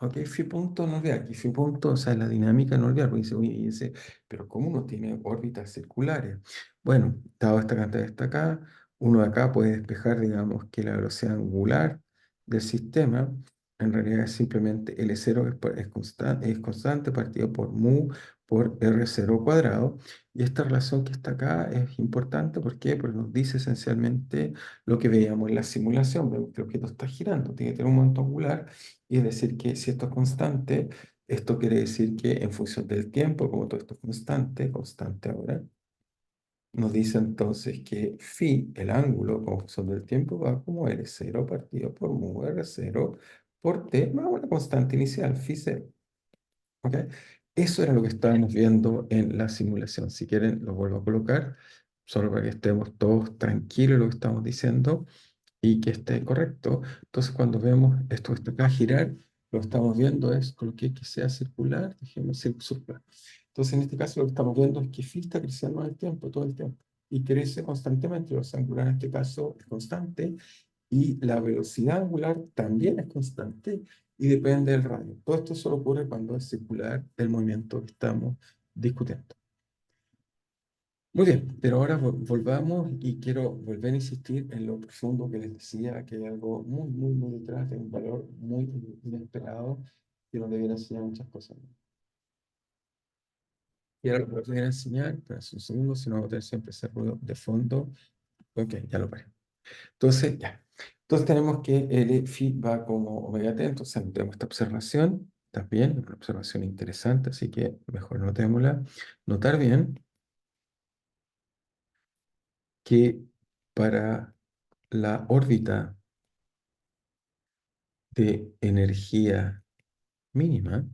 ¿Ok? Phi punto, no olvidar que phi punto, o sea, la dinámica no olvidar, porque dice, oye, pero ¿cómo uno tiene órbitas circulares? Bueno, dado esta cantidad está acá, uno de acá puede despejar, digamos, que la velocidad angular del sistema en realidad es simplemente L0 es constante partido por mu por R0 cuadrado. Y esta relación que está acá es importante. ¿Por qué? Porque nos dice esencialmente lo que veíamos en la simulación. Vemos que el objeto está girando, tiene que tener un momento angular. Y es decir, que si esto es constante, esto quiere decir que en función del tiempo, como todo esto es constante, constante ahora, nos dice entonces que phi, el ángulo como función del tiempo, va como L0 partido por mu R0 por t más una constante inicial, phi 0. ¿Ok? Eso era lo que estábamos viendo en la simulación. Si quieren, lo vuelvo a colocar, solo para que estemos todos tranquilos en lo que estamos diciendo y que esté correcto. Entonces, cuando vemos esto que está acá girar, lo que estamos viendo es coloqué que sea circular, dejemos circular. Entonces, en este caso, lo que estamos viendo es que phi está creciendo en el tiempo, todo el tiempo, y crece constantemente. La velocidad angular en este caso es constante, y la velocidad angular también es constante y depende del radio. Todo esto solo ocurre cuando es circular el movimiento que estamos discutiendo. Muy bien, pero ahora volvamos y quiero volver a insistir en lo profundo que les decía, que hay algo muy, muy, muy detrás de un valor muy inesperado que nos debiera enseñar muchas cosas. Y ahora lo que voy a enseñar, pero hace un segundo, si no voy a tener siempre ese ruido de fondo. Ok, ya lo paré. Entonces, ya. Entonces tenemos que el phi va como omega t, entonces tenemos esta observación, también, una observación interesante, así que mejor notémosla. Notar bien que para la órbita de energía mínima,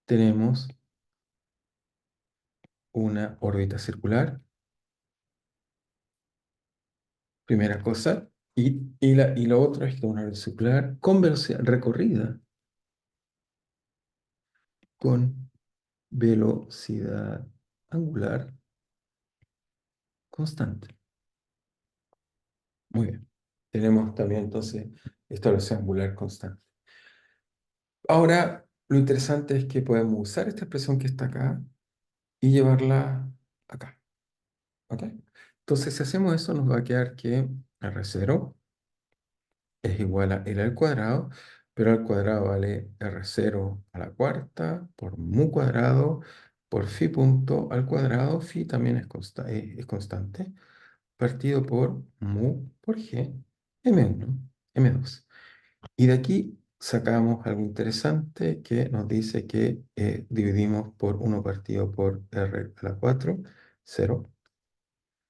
tenemos una órbita circular, primera cosa, y lo otro es que una órbita circular con velocidad recorrida, con velocidad angular constante. Muy bien. Tenemos también entonces esta velocidad angular constante. Ahora, Lo interesante es que podemos usar esta expresión que está acá y llevarla acá. ¿Ok? Entonces, si hacemos eso, nos va a quedar que R0 es igual a L al cuadrado, pero al cuadrado vale R0 a la cuarta por mu cuadrado por phi punto al cuadrado. Phi también es constante, partido por mu por g, m1, m2. Y de aquí sacamos algo interesante que nos dice que dividimos por 1 partido por r a la 4, 0.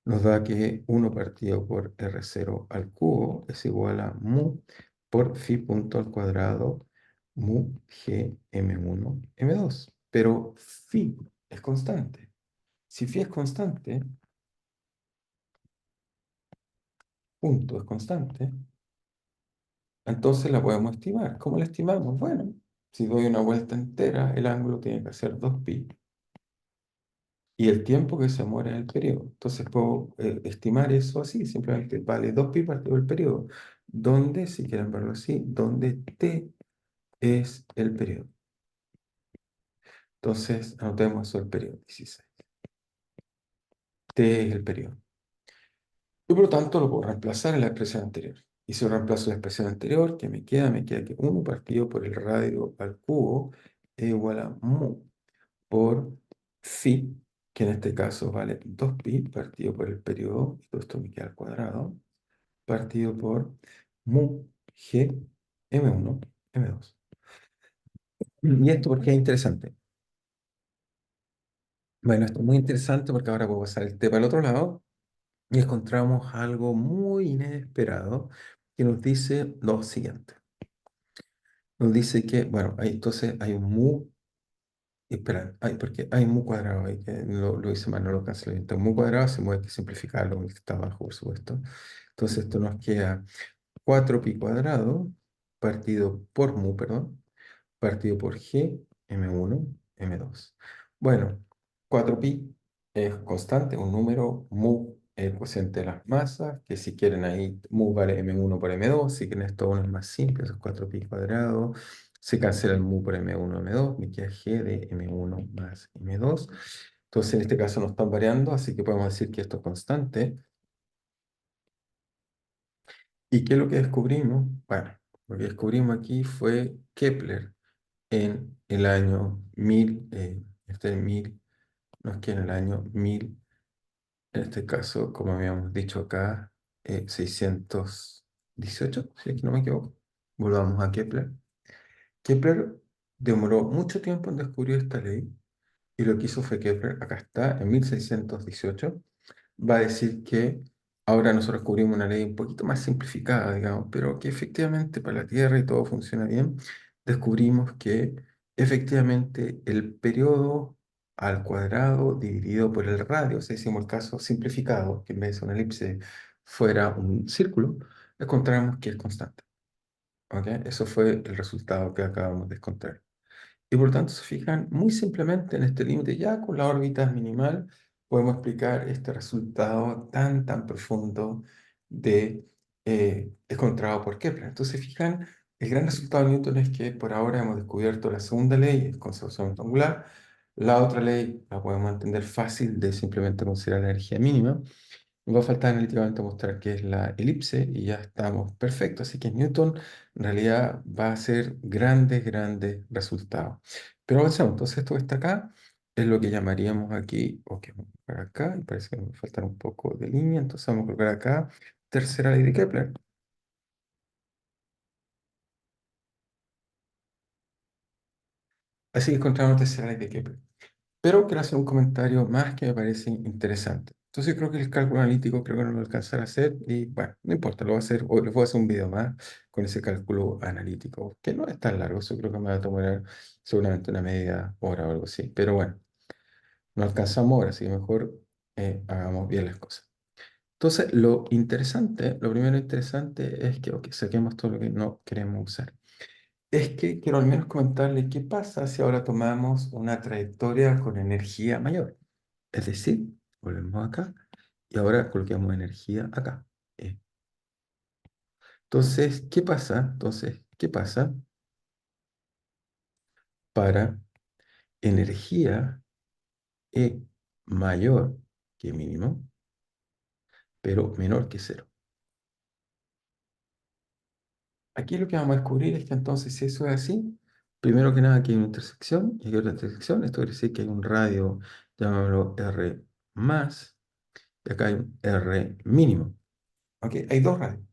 Nos da que 1 partido por R0 al cubo es igual a mu por phi punto al cuadrado mu g m1 m2. Pero phi es constante. Si phi es constante, punto es constante, entonces la podemos estimar. ¿Cómo la estimamos? Bueno, si doy una vuelta entera, el ángulo tiene que ser 2pi. Y el tiempo que se muere en el periodo. Entonces puedo estimar eso así, simplemente vale 2pi partido del periodo, donde, si quieren verlo así, donde t es el periodo. Entonces anotemos eso el periodo 16. T es el periodo. Y por lo tanto lo puedo reemplazar en la expresión anterior. Y si reemplazo la expresión anterior, ¿qué me queda? Me queda que 1 partido por el radio al cubo es igual a mu por phi, que en este caso vale 2pi partido por el periodo, y todo esto me queda al cuadrado, partido por mu g m1 m2. ¿Y esto por qué es interesante? Bueno, esto es muy interesante porque ahora puedo pasar el t para el otro lado y encontramos algo muy inesperado que nos dice lo siguiente. Nos dice que, bueno, entonces hay un mu, espera, porque hay mu cuadrado ahí, que lo hice mal, no lo cancelé. Entonces, mu cuadrado se mueve, hay que simplificarlo, el que está abajo, por supuesto. Entonces, esto nos queda 4pi cuadrado partido por mu, perdón, partido por g, m1, m2. Bueno, 4pi es constante, un número, mu es el cociente de las masas, que si quieren ahí, mu vale m1 por m2, si quieren esto uno es más simple, eso es 4pi cuadrado, se cancela el mu por m1, m2, me queda g de m1 más m2. Entonces en este caso no están variando, así que podemos decir que esto es constante. ¿Y qué es lo que descubrimos? Bueno, lo que descubrimos aquí fue Kepler en el año 1000, no es que en el año 1000, en este caso, como habíamos dicho acá, 618, si es que no me equivoco. Volvamos a Kepler. Kepler demoró mucho tiempo en descubrir esta ley y lo que hizo fue Kepler, acá está, en 1618, va a decir que ahora nosotros cubrimos una ley un poquito más simplificada, digamos, pero que efectivamente para la Tierra y todo funciona bien, descubrimos que efectivamente el periodo al cuadrado dividido por el radio, o sea, hicimos el caso simplificado, que en vez de una elipse fuera un círculo, encontramos que es constante. ¿Ok? Eso fue el resultado que acabamos de encontrar. Y por lo tanto, se fijan muy simplemente en este límite, ya con la órbita minimal, podemos explicar este resultado tan profundo de encontrado por Kepler. Entonces, se fijan, el gran resultado de Newton es que por ahora hemos descubierto la segunda ley, es conservación angular. La otra ley la podemos entender fácil de simplemente considerar la energía mínima. Nos va a faltar analíticamente mostrar qué es la elipse y ya estamos perfectos. Así que Newton en realidad va a hacer grandes resultados. Pero avancemos. Entonces esto que está acá es lo que llamaríamos aquí, ok, vamos a colocar acá, y parece que me falta un poco de línea, entonces vamos a colocar acá, tercera ley de Kepler. Así que encontramos tercera ley de Kepler. Pero quiero hacer un comentario más que me parece interesante. Entonces creo que el cálculo analítico creo que no lo alcanzaré a hacer y bueno, no importa, lo voy a hacer, o les voy a hacer un video más con ese cálculo analítico, que no es tan largo, eso creo que me va a tomar seguramente una media hora o algo así, pero bueno, no alcanzamos ahora, así que mejor hagamos bien las cosas. Entonces, lo interesante, lo primero interesante es que, ok, saquemos todo lo que no queremos usar. Es que quiero al menos comentarle qué pasa si ahora tomamos una trayectoria con energía mayor. Es decir, volvemos acá y ahora coloquemos energía acá. Eh, Entonces, ¿qué pasa? para energía E mayor que mínimo, pero menor que cero. Aquí lo que vamos a descubrir es que entonces, si eso es así, primero que nada aquí hay una intersección, y aquí hay otra intersección. Esto quiere decir que hay un radio, llamémoslo R más, y acá hay un R mínimo. ¿Ok? Hay dos radios.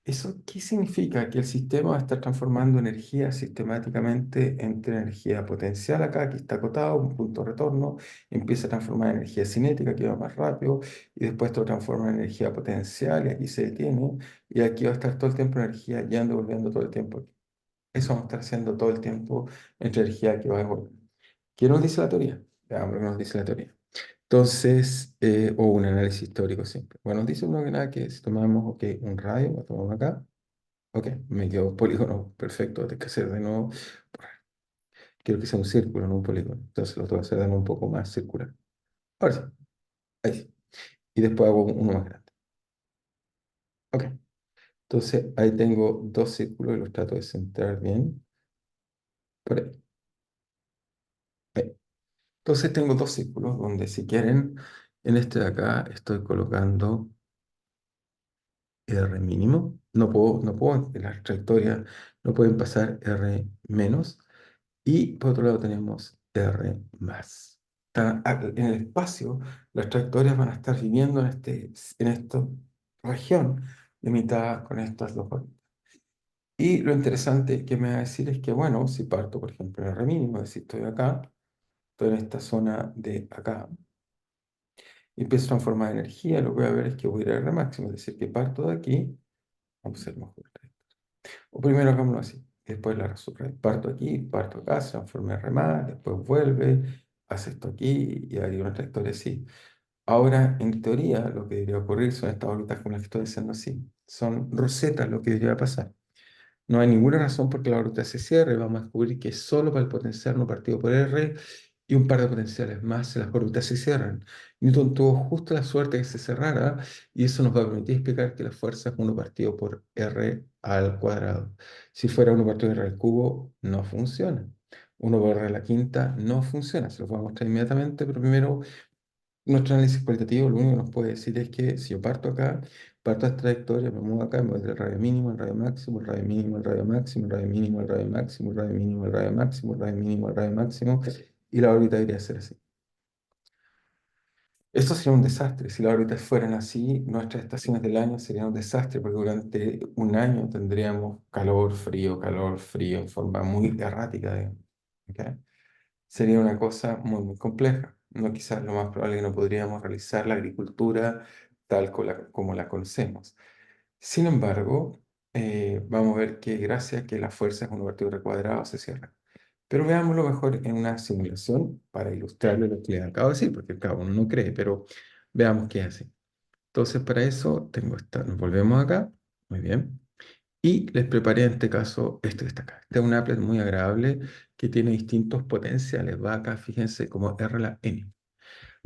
¿Eso qué significa? Que el sistema va a estar transformando energía sistemáticamente entre energía potencial acá, que está acotado, un punto de retorno, empieza a transformar energía cinética, que va más rápido, y después esto lo transforma en energía potencial, y aquí se detiene, y aquí va a estar todo el tiempo energía yendo y volviendo todo el tiempo. Eso vamos a estar haciendo todo el tiempo entre energía que va y vuelve. ¿Qué nos dice la teoría? Veamos lo que nos dice la teoría. Entonces, o un análisis teórico simple. Bueno, nos dice uno que nada que si tomamos, ok, un radio, lo tomamos acá. Ok, me quedó un polígono perfecto. Tengo que hacer de nuevo. Quiero que sea un círculo, no un polígono. Entonces lo tengo que hacer de nuevo un poco más circular. Ahora sí, ahí sí. Y después hago uno más grande. Ok, entonces ahí tengo dos círculos y los trato de centrar bien. Por ahí. Ahí. Entonces tengo dos círculos donde si quieren, en este de acá estoy colocando R mínimo. No puedo, en las trayectorias no pueden pasar R menos. Y por otro lado tenemos R más. En el espacio, las trayectorias van a estar viviendo en esta región limitada con estas dos órbitas. Y lo interesante que me va a decir es que, bueno, si parto, por ejemplo, en R mínimo, es decir, estoy acá, estoy en esta zona de acá, y empiezo a transformar energía, lo que voy a ver es que voy a ir a R máximo, es decir, que parto de aquí, vamos a hacer mejor. O primero hagámoslo así, después la resuelve. Parto aquí, parto acá, se transforma en remar, después vuelve, hace esto aquí y hay una trayectoria así. Ahora, en teoría, lo que debería ocurrir son estas órbitas como las que estoy diciendo así. Son rosetas lo que debería pasar. No hay ninguna razón por que la órbita se cierre. Vamos a descubrir que solo para el potencial no partido por R y un par de potenciales más las órbitas se cierran. Newton tuvo justo la suerte de que se cerrara y eso nos va a permitir explicar que la fuerza es 1 partido por R al cuadrado. Si fuera 1 partido por R al cubo, no funciona. 1 por R a la quinta no funciona. Se lo voy a mostrar inmediatamente, pero primero nuestro análisis cualitativo lo único que nos puede decir es que si yo parto acá, parto esta trayectoria, me muevo acá, me voy del radio mínimo al radio máximo, el radio mínimo al radio máximo, el radio mínimo al radio máximo, el radio mínimo al radio máximo, el radio mínimo al radio máximo, y la órbita debería ser así. Esto sería un desastre. Si las órbitas fueran así, nuestras estaciones del año serían un desastre, porque durante un año tendríamos calor, frío, en forma muy errática, digamos. ¿Ok? Sería una cosa muy, muy compleja. No, quizás lo más probable es que no podríamos realizar la agricultura tal como la conocemos. Sin embargo, vamos a ver que gracias a que la fuerza es un vector cuadrado se cierra. Pero veámoslo mejor en una simulación para ilustrarle lo que les acabo de decir, porque cada uno no cree, pero veamos qué es así. Entonces, para eso tengo esta, nos volvemos acá, muy bien. Y les preparé en este caso esto que está acá. Este es un applet muy agradable que tiene distintos potenciales. Va acá, fíjense, como R a la N.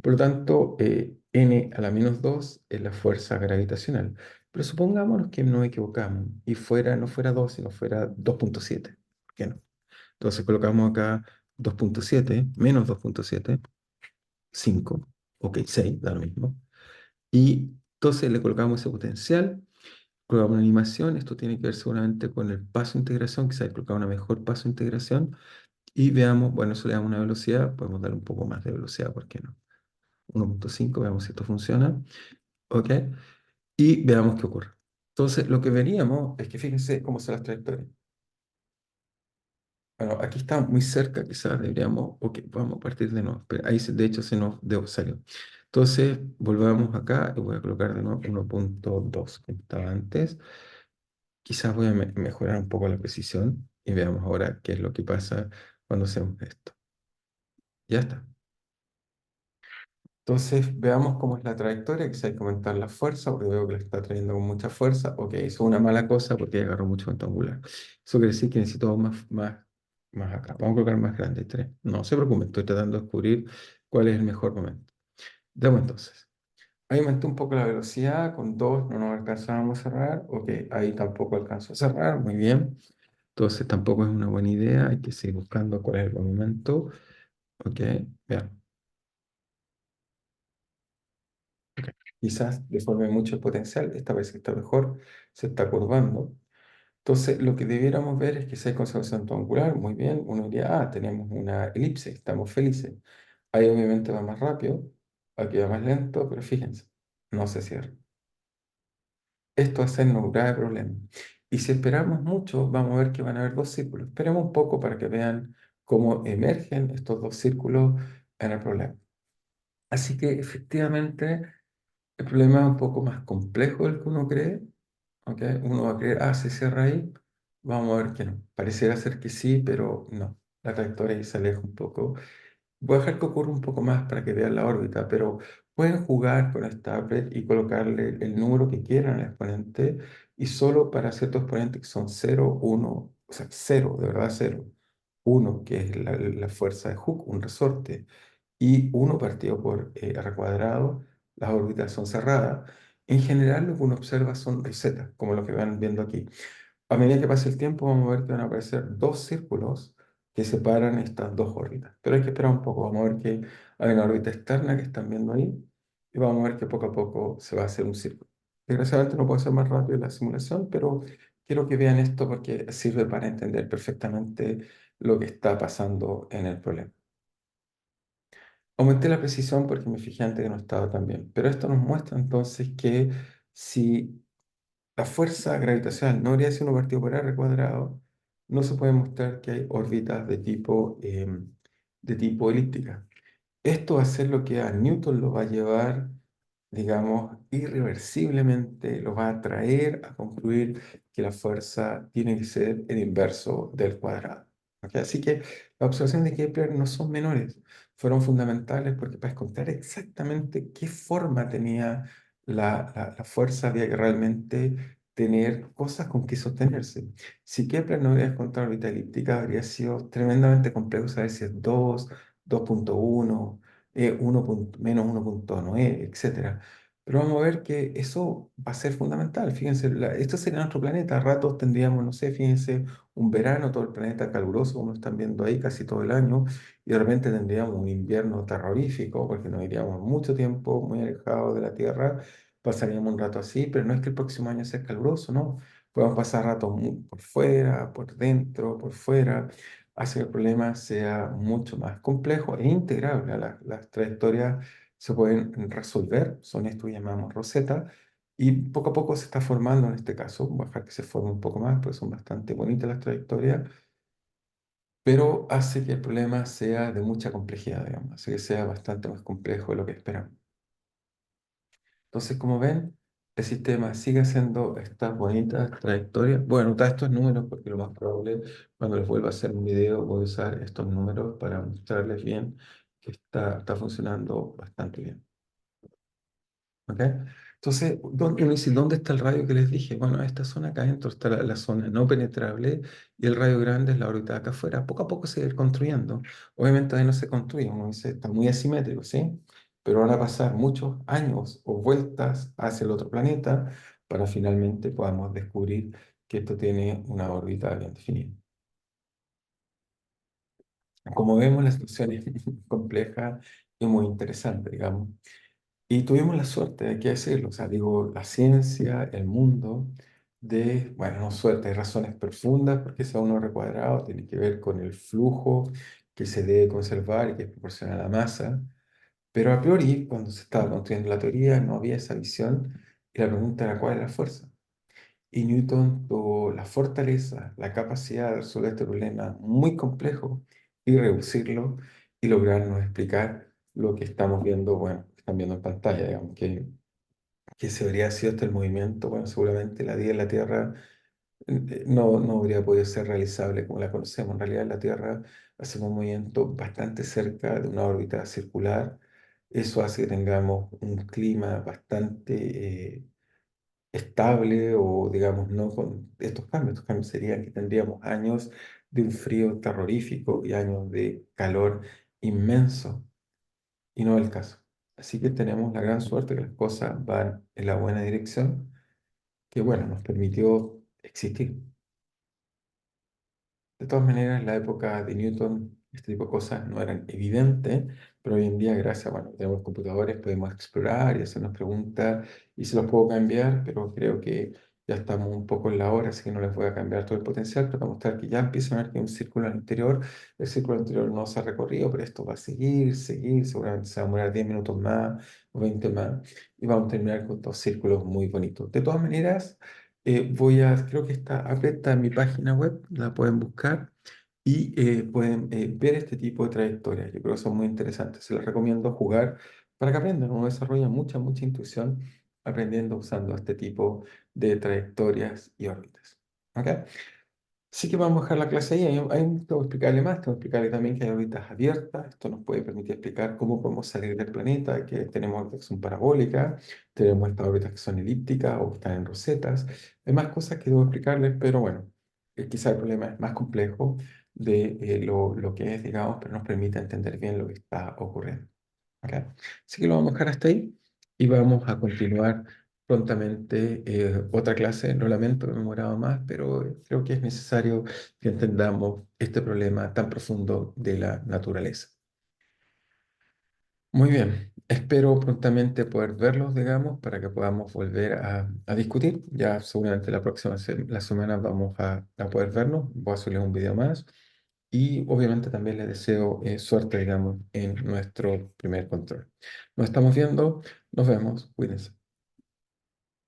Por lo tanto, N a la -2 es la fuerza gravitacional. Pero supongámonos que nos equivocamos y no fuera 2, sino fuera 2,7. ¿Por qué no? Entonces colocamos acá 2,7, menos 2,7, 5, ok, 6, da lo mismo. Y entonces le colocamos ese potencial. Colocamos una animación, esto tiene que ver seguramente con el paso de integración, quizás colocar una mejor paso de integración y veamos, bueno, eso le damos una velocidad, podemos dar un poco más de velocidad, ¿por qué no? 1,5, veamos si esto funciona, ¿ok? Y veamos qué ocurre. Entonces, lo que veríamos es que fíjense cómo son las trayectorias. Bueno, aquí está muy cerca, quizás deberíamos, ok, vamos a partir de nuevo, pero ahí de hecho se nos salió. Entonces, volvamos acá y voy a colocar de nuevo 1,2 como estaba antes. Quizás voy a mejorar un poco la precisión y veamos ahora qué es lo que pasa cuando hacemos esto. Ya está. Entonces, veamos cómo es la trayectoria, que hay que aumentar la fuerza, porque veo que la está trayendo con mucha fuerza. Ok, eso es una mala cosa porque agarró mucho momento angular. Eso quiere decir que necesito más acá. Vamos a colocar más grande, 3. No se preocupen, estoy tratando de descubrir cuál es el mejor momento. Veamos entonces. Ahí aumenté un poco la velocidad, con 2 no nos alcanzábamos a cerrar. Ok, ahí tampoco alcanzó a cerrar, muy bien. Entonces tampoco es una buena idea, hay que seguir buscando cuál es el buen momento. Ok, vean. Ok. Quizás deforme mucho el potencial, esta vez está mejor, se está curvando. Entonces, lo que debiéramos ver es que si hay conservación angular, muy bien, uno diría, ah, tenemos una elipse, estamos felices. Ahí obviamente va más rápido, aquí va más lento, pero fíjense, no se cierra. Esto hace no grave problema. Y si esperamos mucho, vamos a ver que van a haber dos círculos. Esperemos un poco para que vean cómo emergen estos dos círculos en el problema. Así que efectivamente el problema es un poco más complejo del que uno cree. ¿Ok? Uno va a creer, ah, se cierra ahí. Vamos a ver que no. Pareciera ser que sí, pero no. La trayectoria ahí se aleja un poco. Voy a dejar que ocurra un poco más para que vean la órbita, pero pueden jugar con esta tablet y colocarle el número que quieran al exponente y solo para ciertos exponentes que son cero, uno, o sea, cero, de verdad cero, uno, que es la fuerza de Hooke, un resorte, y uno partido por r cuadrado, las órbitas son cerradas. En general, lo que uno observa son rosetas, como lo que van viendo aquí. A medida que pase el tiempo, vamos a ver que van a aparecer dos círculos que separan estas dos órbitas. Pero hay que esperar un poco. Vamos a ver que hay una órbita externa que están viendo ahí y vamos a ver que poco a poco se va a hacer un círculo. Desgraciadamente no puedo hacer más rápido la simulación, pero quiero que vean esto porque sirve para entender perfectamente lo que está pasando en el problema. Aumenté la precisión porque me fijé antes que no estaba tan bien, pero esto nos muestra entonces que si la fuerza gravitacional no habría sido uno partido por r cuadrado, no se puede mostrar que hay órbitas de tipo elíptica. Esto va a ser lo que a Newton lo va a llevar, digamos, irreversiblemente, lo va a traer a concluir que la fuerza tiene que ser el inverso del cuadrado. ¿Ok? Así que las observaciones de Kepler no son menores, fueron fundamentales porque para encontrar exactamente qué forma tenía la fuerza había que realmente tener cosas con que sostenerse. Si Kepler no hubiera encontrado órbita elíptica, habría sido tremendamente complejo saber si es 2, 2,1, 1 menos 1,9, etcétera. Pero vamos a ver que eso va a ser fundamental. Fíjense, esto sería nuestro planeta. A ratos tendríamos, no sé, fíjense, un verano, todo el planeta caluroso, como están viendo ahí, casi todo el año, y de repente tendríamos un invierno terrorífico, porque nos iríamos mucho tiempo muy alejados de la Tierra, pasaríamos un rato así, pero no es que el próximo año sea caluroso, ¿no? Podemos pasar ratos por fuera, por dentro, por fuera, hace que el problema sea mucho más complejo e integrable. Las trayectorias se pueden resolver, son esto que llamamos roseta, y poco a poco se está formando en este caso, voy a dejar que se forme un poco más, porque son bastante bonitas las trayectorias, pero hace que el problema sea de mucha complejidad, digamos, hace que sea bastante más complejo de lo que esperamos. Entonces, como ven, el sistema sigue haciendo estas bonitas trayectorias. Voy a anotar estos números porque lo más probable, cuando les vuelva a hacer un video, voy a usar estos números para mostrarles bien que está funcionando bastante bien. ¿Ok? Entonces, uno dice, ¿dónde está el radio que les dije? Bueno, esta zona acá adentro está la zona no penetrable y el radio grande es la órbita de acá afuera. Poco a poco se va a ir construyendo. Obviamente ahí no se construye, uno dice, está muy asimétrico, ¿sí? Pero van a pasar muchos años o vueltas hacia el otro planeta para finalmente podamos descubrir que esto tiene una órbita bien definida. Como vemos, la situación es compleja y muy interesante, digamos. Y tuvimos la suerte, hay que decirlo, o sea, digo, la ciencia, el mundo, bueno, no suerte, hay razones profundas porque sea uno recuadrado, tiene que ver con el flujo que se debe conservar y que es proporcional a la masa, pero a priori, cuando se estaba construyendo la teoría, no había esa visión y la pregunta era cuál es la fuerza. Y Newton tuvo la fortaleza, la capacidad de resolver este problema muy complejo y reducirlo y lograrnos explicar lo que estamos viendo, bueno, que están viendo en pantalla, digamos, que se habría sido hasta el movimiento, bueno, seguramente la vida en la Tierra no habría podido ser realizable como la conocemos. En realidad, la Tierra hace un movimiento bastante cerca de una órbita circular. Eso hace que tengamos un clima bastante estable o, digamos, no con estos cambios. Estos cambios serían que tendríamos años de un frío terrorífico y años de calor inmenso, y no es el caso. Así que tenemos la gran suerte que las cosas van en la buena dirección, que, bueno, nos permitió existir. De todas maneras, en la época de Newton, este tipo de cosas no eran evidentes, pero hoy en día, gracias, bueno, tenemos computadores, podemos explorar y hacernos preguntas y se los puedo cambiar, pero creo que ya estamos un poco en la hora, así que no les voy a cambiar todo el potencial, pero para mostrar que ya empiezan a ver que hay un círculo al interior. El círculo anterior no se ha recorrido, pero esto va a seguir, seguir, seguramente se va a demorar 10 minutos más o 20 más, y vamos a terminar con dos círculos muy bonitos. De todas maneras, creo que está abierta en mi página web, la pueden buscar y pueden ver este tipo de trayectorias. Yo creo que son muy interesantes. Se les recomiendo jugar para que aprendan. Uno desarrolla mucha, mucha intuición aprendiendo usando este tipo de trayectorias y órbitas. ¿Ok? Sí que vamos a dejar la clase ahí. Tengo que explicarle más, tengo que explicarle también que hay órbitas abiertas. Esto nos puede permitir explicar cómo podemos salir del planeta, que tenemos órbitas que son parabólicas, tenemos estas órbitas que son elípticas o que están en rosetas. Hay más cosas que debo explicarles, pero bueno, quizá el problema es más complejo de lo que es, digamos, pero nos permite entender bien lo que está ocurriendo. ¿Ok? Así que lo vamos a dejar hasta ahí y vamos a continuar prontamente otra clase. Lo lamento, me he demorado más, pero creo que es necesario que entendamos este problema tan profundo de la naturaleza. Muy bien, espero prontamente poder verlos, digamos, para que podamos volver a discutir. Ya seguramente la próxima la semana vamos a poder vernos. Voy a subir un video más y obviamente también les deseo suerte, digamos, en nuestro primer control. Nos estamos viendo, nos vemos, cuídense.